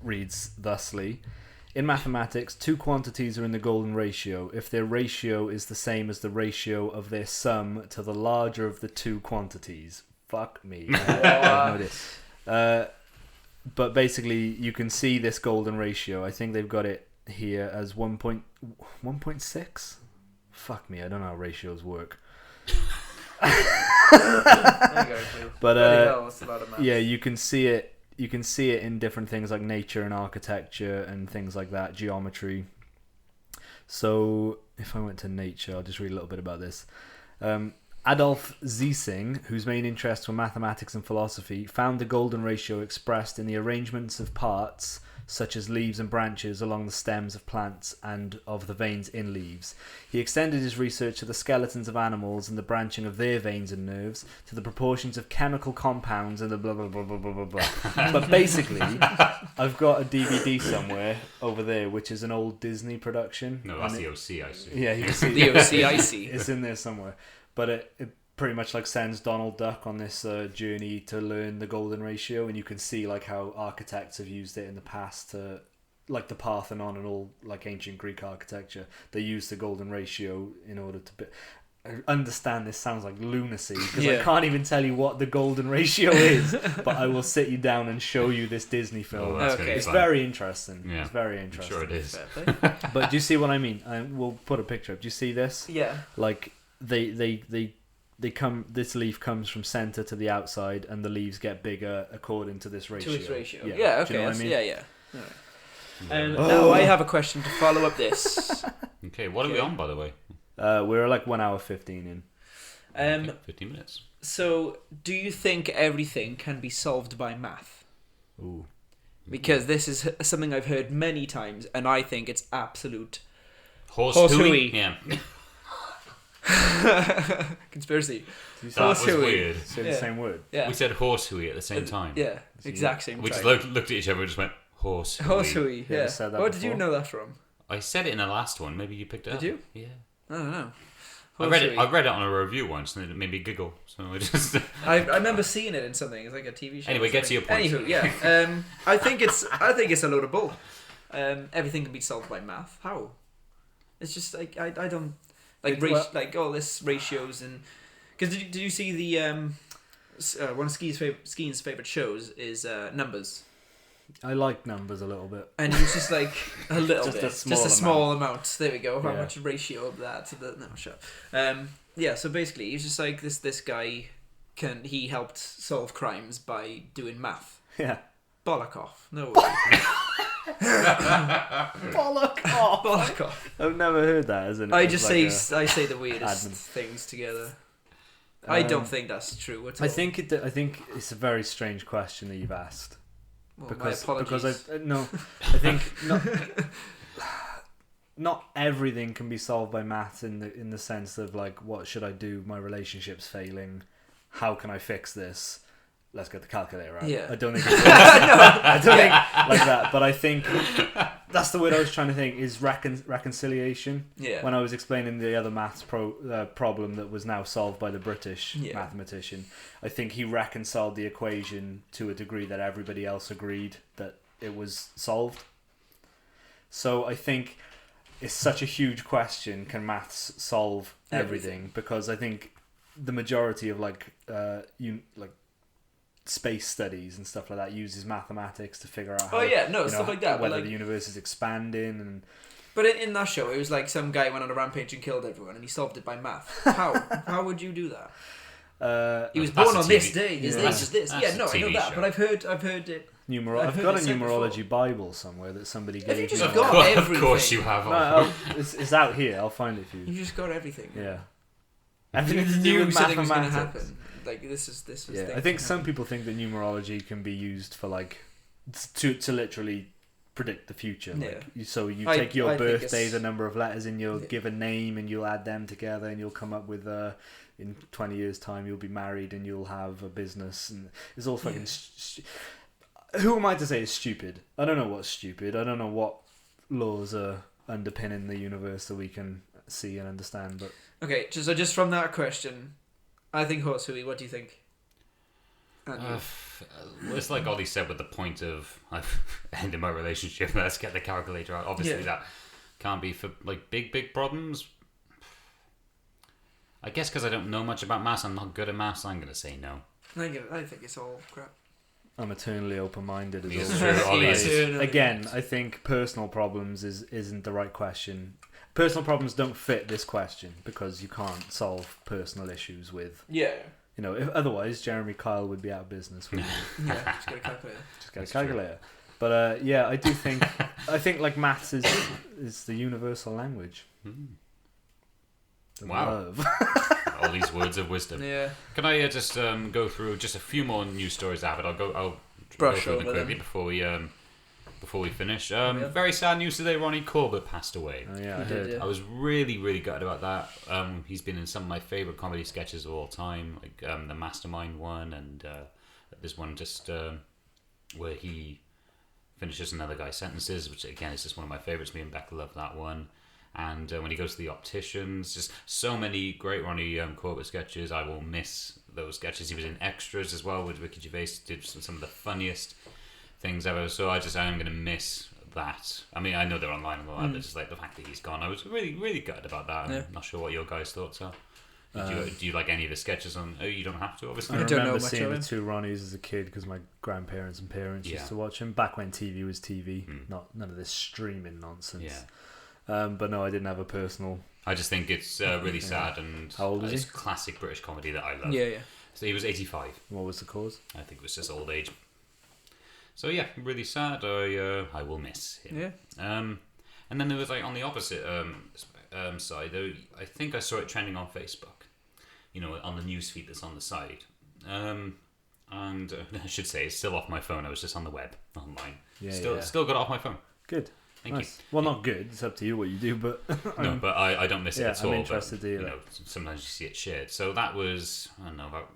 reads thusly: in mathematics, two quantities are in the golden ratio if their ratio is the same as the ratio of their sum to the larger of the two quantities. Fuck me. I have no idea. But basically, you can see this golden ratio. I think they've got it here as 1.6. Fuck me, I don't know how ratios work. But yeah, you can see it. You can see it in different things like nature and architecture and things like that, geometry. So if I went to nature, I'll just read a little bit about this. Adolf Ziesing, whose main interests were mathematics and philosophy, found the golden ratio expressed in the arrangements of parts, such as leaves and branches along the stems of plants and of the veins in leaves. He extended his research to the skeletons of animals and the branching of their veins and nerves, to the proportions of chemical compounds and the blah blah blah blah blah blah blah. But basically, I've got a DVD somewhere over there, which is an old Disney production. No, that's the OC, I see. Yeah, you can see the OC, I see. It's in there somewhere. But it pretty much like sends Donald Duck on this journey to learn the golden ratio, and you can see like how architects have used it in the past to, like the Parthenon and all like ancient Greek architecture. They used the golden ratio in order to I understand this sounds like lunacy because I can't even tell you what the golden ratio is, but I will sit you down and show you this Disney film. It's very interesting. Yeah. It's very interesting. I'm sure it is. But do you see what I mean? We'll put a picture up. Do you see this? Yeah. Like they come. This leaf comes from center to the outside, and the leaves get bigger according to this ratio. To its ratio. Yeah. Okay. Do you know what I mean? Yeah. Right. Now I have a question to follow up this. Okay. What are we on, by the way? We're like 1 hour 15 in. 15 minutes. So, do you think everything can be solved by math? Ooh. Because this is something I've heard many times, and I think it's absolute horse-hooey. Yeah. Conspiracy. That was weird. Say the same word. Yeah. We said horse-hooey at the same time. Yeah, exact same. We just looked at each other and just went horse-hooey. Horse-hooey. Yeah. Where did you know that from? I said it in the last one. Maybe you picked it up. Did you? Yeah. I don't know. I read it on a review once, and it made me giggle. So I just. I remember seeing it in something. It's like a TV show. Anyway, get to your point. Anywho, yeah. I think it's a load of bull. Everything can be solved by math. How? It's just like I don't like like all this ratios and because did you see the one of Ski's favorite shows is Numbers. I like numbers a little bit. And he was just like a little Just a bit, small just a small amount. There we go. How Yeah. much ratio of that to the no shut. Yeah. So basically, he's just like this guy he helped solve crimes by doing math. Yeah. Bollock off. No way. Bollock off. Bollock off. I've never heard that, isn't it? I It's just like I say the weirdest admin. things together. I don't think that's true at all. I think it's a very strange question that you've asked. Well, Because my apologies. I think not everything can be solved by maths in the sense of like, what should I do? My relationship's failing. How can I fix this? Let's get the calculator out. Yeah. I don't think I don't think like that. But I think that's the word I was trying to think is reconciliation. Yeah. When I was explaining the other maths problem that was now solved by the British mathematician, I think he reconciled the equation to a degree that everybody else agreed that it was solved. So I think it's such a huge question: can maths solve everything? Because I think the majority of like space studies and stuff like that uses mathematics to figure out how, stuff like that. whether Like, the universe is expanding and but in that show, it was like some guy went on a rampage and killed everyone, and he solved it by math. How would you do that? He was That's born a on this TV day. His yeah. age is this. That's Yeah, no, a I know TV that, show. but I've heard it. I've heard got it a said numerology before. Bible somewhere that somebody Have you gave just me. got Of everything? course you have. No, it's out here. I'll find it for you. You just got everything. Yeah. You Everything to do knew with something was going to mathematics. happen. Like this was. Yeah, thing I think to some happen. people think that numerology can be used for like to literally predict the future. Like, so you I take your think birthday, it's- the number of letters in your Yeah. give a name, and you'll add them together, and you'll come up with in 20 years' time you'll be married and you'll have a business, and it's all fucking. Who am I to say it's stupid? I don't know what's stupid. I don't know what laws are underpinning the universe that we can see and understand. But Okay, so just from that question, I think horse hooey. What do you think? It's like Ollie said with the point of I've ended my relationship. Let's get the calculator out. Obviously, that can't be for like big problems. I guess because I don't know much about maths, I'm not good at maths. I'm going to say no. I think it's all crap. I'm eternally open-minded as It's well. true. Ollie is. Again, I think personal problems isn't the right question. Personal problems don't fit this question because you can't solve personal issues with. Yeah. You know, if otherwise Jeremy Kyle would be out of business. Wouldn't he? Yeah. Just get a calculator. Just get That's a calculator. But yeah, I do think I think like maths is the universal language. Wow. Love. All these words of wisdom. Yeah. Can I just go through just a few more news stories I have? I'll go Brush through them over quickly them. before we finish. Yeah. Very sad news today. Ronnie Corbett passed away. Oh, yeah, I He heard. did, yeah. I was really gutted about that. He's been in some of my favourite comedy sketches of all time, like the Mastermind one, and there's one just where he finishes another guy's sentences, which again is just one of my favourites. Me and Becca love that one. And when he goes to the opticians, just so many great Ronnie Corbett sketches. I will miss those sketches. He was in Extras as well with Ricky Gervais. Did some of the funniest things ever. So I am going to miss that. I mean, I know they're online and all that, but just like the fact that he's gone, I was really gutted about that. Yeah. I'm not sure what your guys' thoughts are. Do you like any of the sketches on? Oh, you don't have to, obviously. I don't know remember much seeing of the him. two Ronnies as a kid because my grandparents and parents used Yeah. to watch them back when TV was TV, none of this streaming nonsense. Yeah. But no, I didn't have a personal. I just think it's really sad, and How old is it's he? classic British comedy that I love. Yeah. So he was 85. What was the cause? I think it was just old age. So yeah, really sad. I will miss him. Yeah. And then there was like on the opposite side, I think I saw it trending on Facebook. You know, on the newsfeed that's on the side. And I should say it's still off my phone. I was just on the web, online. Yeah, Still got it off my phone. Good. Thank Nice. Well, not good. It's up to you what you do, but No, but I don't miss it Yeah, at I'm all. interested but, to hear you that. know, sometimes you see it shared. So that was, I don't know, about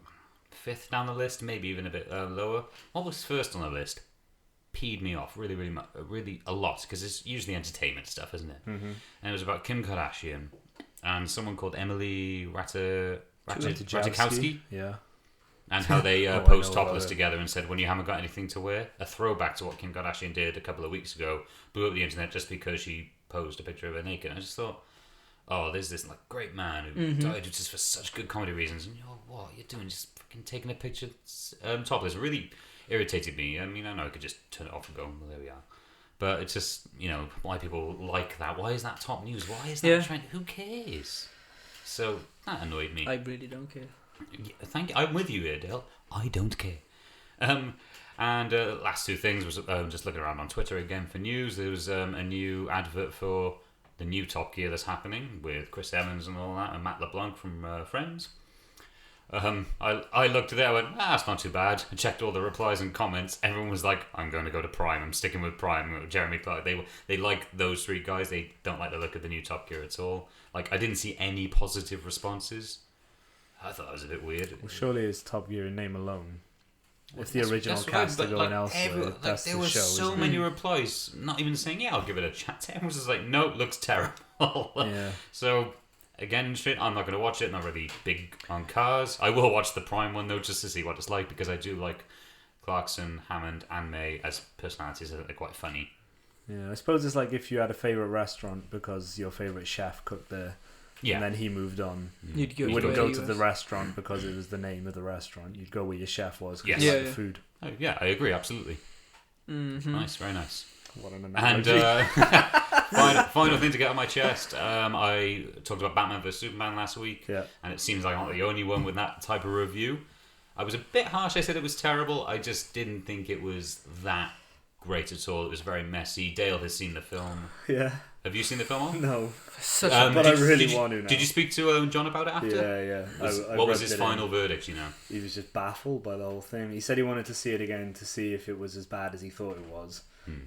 5th down the list, maybe even a bit lower. What was first on the list? Peed me off really a lot, because it's usually entertainment stuff, isn't it? Mm-hmm. And it was about Kim Kardashian and someone called Emily Ratajkowski, Yeah. and how they I posed know about topless it. together and said, when you haven't got anything to wear, a throwback to what Kim Kardashian did a couple of weeks ago, blew up the internet just because she posed a picture of her naked. I just thought, oh, there's this like great man who died just for such good comedy reasons, and what you're doing, just fucking taking a picture topless. Really, irritated me. I mean, I know I could just turn it off and go, well, there we are. But it's just, why people like that. Why is that top news? Why is that trend? Who cares? So that annoyed me. I really don't care. Yeah, thank you. I'm with you here, Dale. I don't care. And last two things was just looking around on Twitter again for news. There was a new advert for the new Top Gear that's happening with Chris Evans and all that, and Matt LeBlanc from Friends. I looked at it, I went, it's not too bad. I checked all the replies and comments. Everyone was like, I'm going to go to Prime. I'm sticking with Prime. Jeremy Clark, they like those three guys. They don't like the look of the new Top Gear at all. Like, I didn't see any positive responses. I thought that was a bit weird. Well, surely it's Top Gear in name alone. If the original cast are going elsewhere, that's there the were show. so many replies, not even saying, I'll give it a chance. Everyone was just like, no, it looks terrible. Yeah. So, again, I'm not going to watch it. Not really big on cars. I will watch the Prime one, though, just to see what it's like, because I do like Clarkson, Hammond, and May as personalities. I think they're quite funny. Yeah, I suppose it's like if you had a favourite restaurant because your favourite chef cooked there. Yeah. And then he moved on. You wouldn't go to the restaurant because it was the name of the restaurant. You'd go where your chef was because you liked the food. Oh, yeah, I agree, absolutely. Mm-hmm. Nice, very nice. What an analogy. And final thing to get on my chest. I talked about Batman vs Superman last week, and it seems like I'm not the only one with that type of review. I was a bit harsh. I said it was terrible. I just didn't think it was that great at all. It was very messy. Dale has seen the film. Yeah. Have you seen the film? No. But I really want to now. Did you speak to John about it after? Yeah. What was his final verdict, He was just baffled by the whole thing. He said he wanted to see it again to see if it was as bad as he thought it was.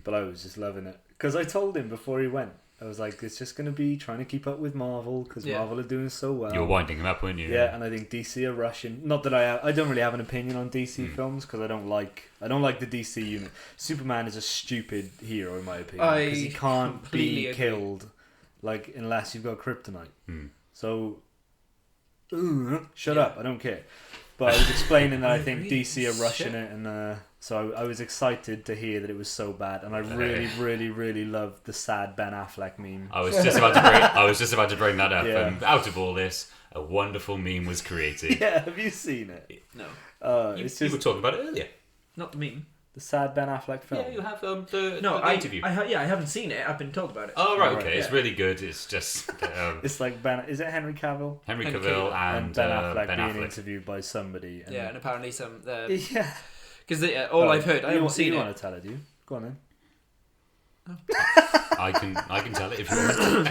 But I was just loving it. Because I told him before he went, I was like, it's just going to be trying to keep up with Marvel because Marvel are doing so well. You were winding him up, weren't you? Yeah, and I think DC are rushing. Not that I don't really have an opinion on DC films because I don't like the DC unit. Superman is a stupid hero in my opinion because he can't be killed unless you've got kryptonite. So shut up, I don't care. But I was explaining that I think DC are rushing it, and so I was excited to hear that it was so bad, and I really, really, really loved the sad Ben Affleck meme. I was just about to bring that up. And out of all this, a wonderful meme was created. Yeah, have you seen it? No. You were talking about it earlier. Not the meme. The sad Ben Affleck film. Yeah, you have the interview. I haven't seen it. I've been told about it. Oh right, okay. It's really good. It's just it's like Ben. Is it Henry Cavill? Henry Cavill and Ben Affleck Ben being Affleck. interviewed by somebody. And and apparently some. Yeah. Because I've heard, I haven't seen it. You want to tell it, do you? Go on then. I can tell it if you want.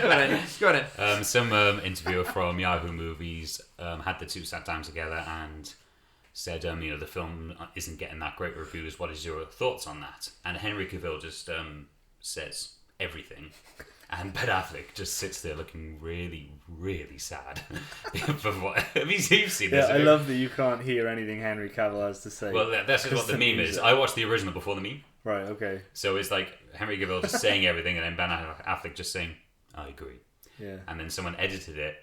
Go on then. Some interviewer from Yahoo Movies had the two sat down together and said, the film isn't getting that great reviews. What is your thoughts on that? And Henry Cavill just says everything, and Ben Affleck just sits there looking really, really sad. For what? I mean, you've seen this. Yeah, I love that you can't hear anything Henry Cavill has to say. Well, that's what the meme is. I watched the original before the meme. Right. Okay. So it's like Henry Cavill just saying everything, and then Ben Affleck just saying, "I agree." Yeah. And then someone edited it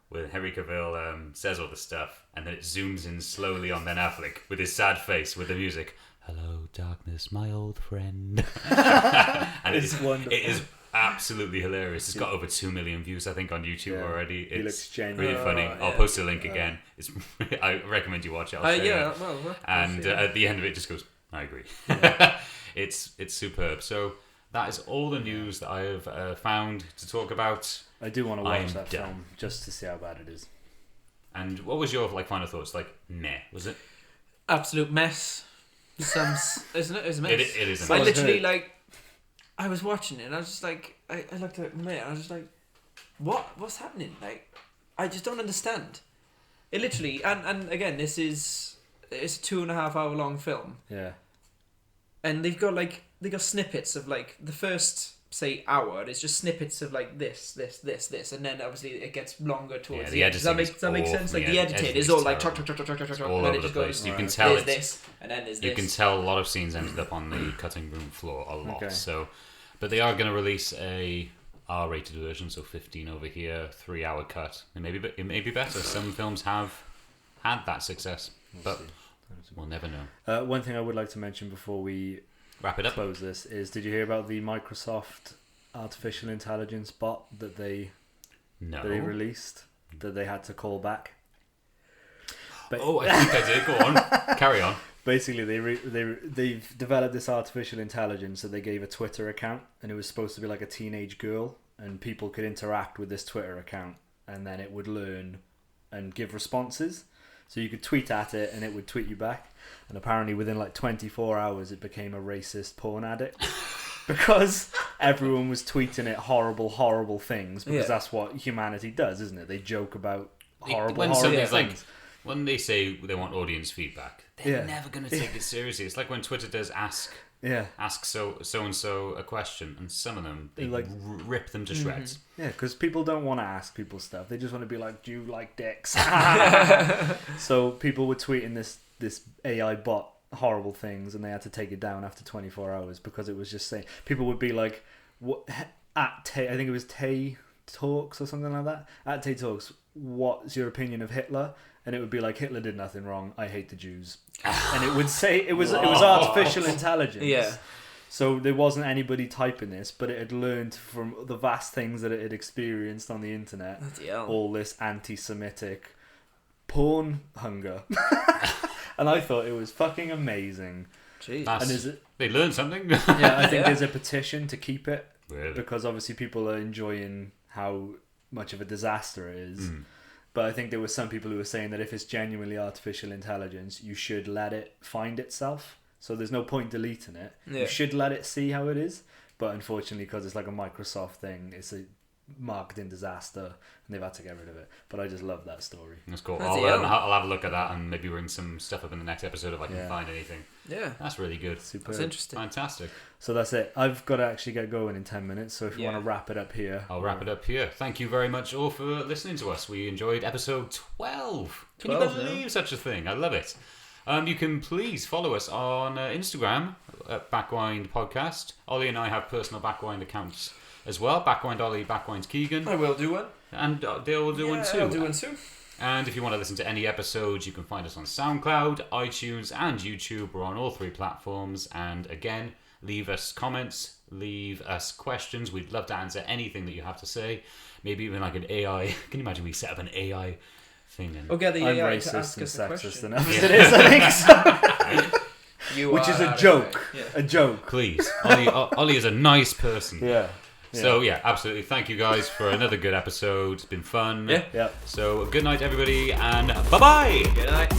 where Henry Cavill says all the stuff, and then it zooms in slowly on Ben Affleck with his sad face with the music. Hello, darkness, my old friend. And it's wonderful. It is absolutely hilarious. It's got over 2 million views, I think, on YouTube already. It's looks genuine. really funny. I'll post a link again. It's I recommend you watch it. I'll share it. And at the end of it, just goes, I agree. Yeah. It's superb. So that is all the news that I have found to talk about. I do want to watch that film just to see how bad it is. And what was your final thoughts? Meh, was it? Absolute mess. Isn't it? It's a mess. It is a mess. I literally I was watching it and I was just like, I looked at me and I was just like, what's happening? I just don't understand. It literally, and again, it's a 2.5 hour long film. Yeah. And they've got snippets of the first say hour. It's just snippets of this, and then obviously it gets longer towards the end. Does that make sense? The editing is all chop, all over the place. You can tell this, and then there's this. You can tell a lot of scenes ended up on the cutting room floor a lot. Okay. So, but they are going to release a R-rated version, so 15 over here, 3 hour cut. It may be better. Some films have had that success, but we'll never know. One thing I would like to mention before we wrap it up, close this, is did you hear about the Microsoft artificial intelligence bot that they released that they had to call back? But, I think I did. Go on, carry on. Basically, they've developed this artificial intelligence that they gave a Twitter account, and it was supposed to be like a teenage girl, and people could interact with this Twitter account, and then it would learn and give responses. So you could tweet at it, and it would tweet you back. And apparently, within like 24 hours, it became a racist porn addict. Because everyone was tweeting it horrible things, because that's what humanity does, isn't it? They joke about horrible things. Like, when they say they want audience feedback, they're never going to take it seriously. It's like when Twitter does ask so and so a question, and some of them they like rip them to shreds. Yeah, because people don't want to ask people stuff. They just want to be like, "Do you like dicks?" So people were tweeting this AI bot horrible things, and they had to take it down after 24 hours because it was just saying, people would be like, "What at Tay? I think it was Tay Talks or something like that. At Tay Talks, what's your opinion of Hitler?" And it would be like, "Hitler did nothing wrong. I hate the Jews." And it would say it was artificial intelligence. Yeah. So there wasn't anybody typing this, but it had learned from the vast things that it had experienced on the internet. All this anti-Semitic porn hunger. And I thought it was fucking amazing. Jeez. And they learned something. Yeah, I think there's a petition to keep it. Really? Because obviously people are enjoying how much of a disaster it is. But I think there were some people who were saying that if it's genuinely artificial intelligence, you should let it find itself. So there's no point deleting it. Yeah. You should let it see how it is. But unfortunately, because it's like a Microsoft thing, it's a marketing disaster, and they've had to get rid of it. But I just love that story. That's cool. I'll have a look at that and maybe bring some stuff up in the next episode if I can find anything. Yeah, that's really good. Superb. That's interesting. Fantastic. So that's it. I've got to actually get going in 10 minutes. So if you want to wrap it up here, I'll wrap it up here. Thank you very much all for listening to us. We enjoyed episode 12. Can you believe such a thing? I love it. You can please follow us on Instagram at Backwind Podcast. Ollie and I have personal Backwind accounts as well. Backwind Ollie, Backwind Keegan. I will do one. And Dale will do one too. I'll do one too. And if you want to listen to any episodes, you can find us on SoundCloud, iTunes, and YouTube. We're on all three platforms. And again, leave us comments, leave us questions. We'd love to answer anything that you have to say. Maybe even like an AI. Can you imagine we set up an AI thing? Okay, the AI I'm to racist ask and us a question. sexist enough as it is, I think so. Which is a joke. Yeah. A joke. Please. Ollie is a nice person. Yeah. So yeah, absolutely. Thank you guys for another good episode. It's been fun. Yeah. So good night, everybody, and bye bye. Good night.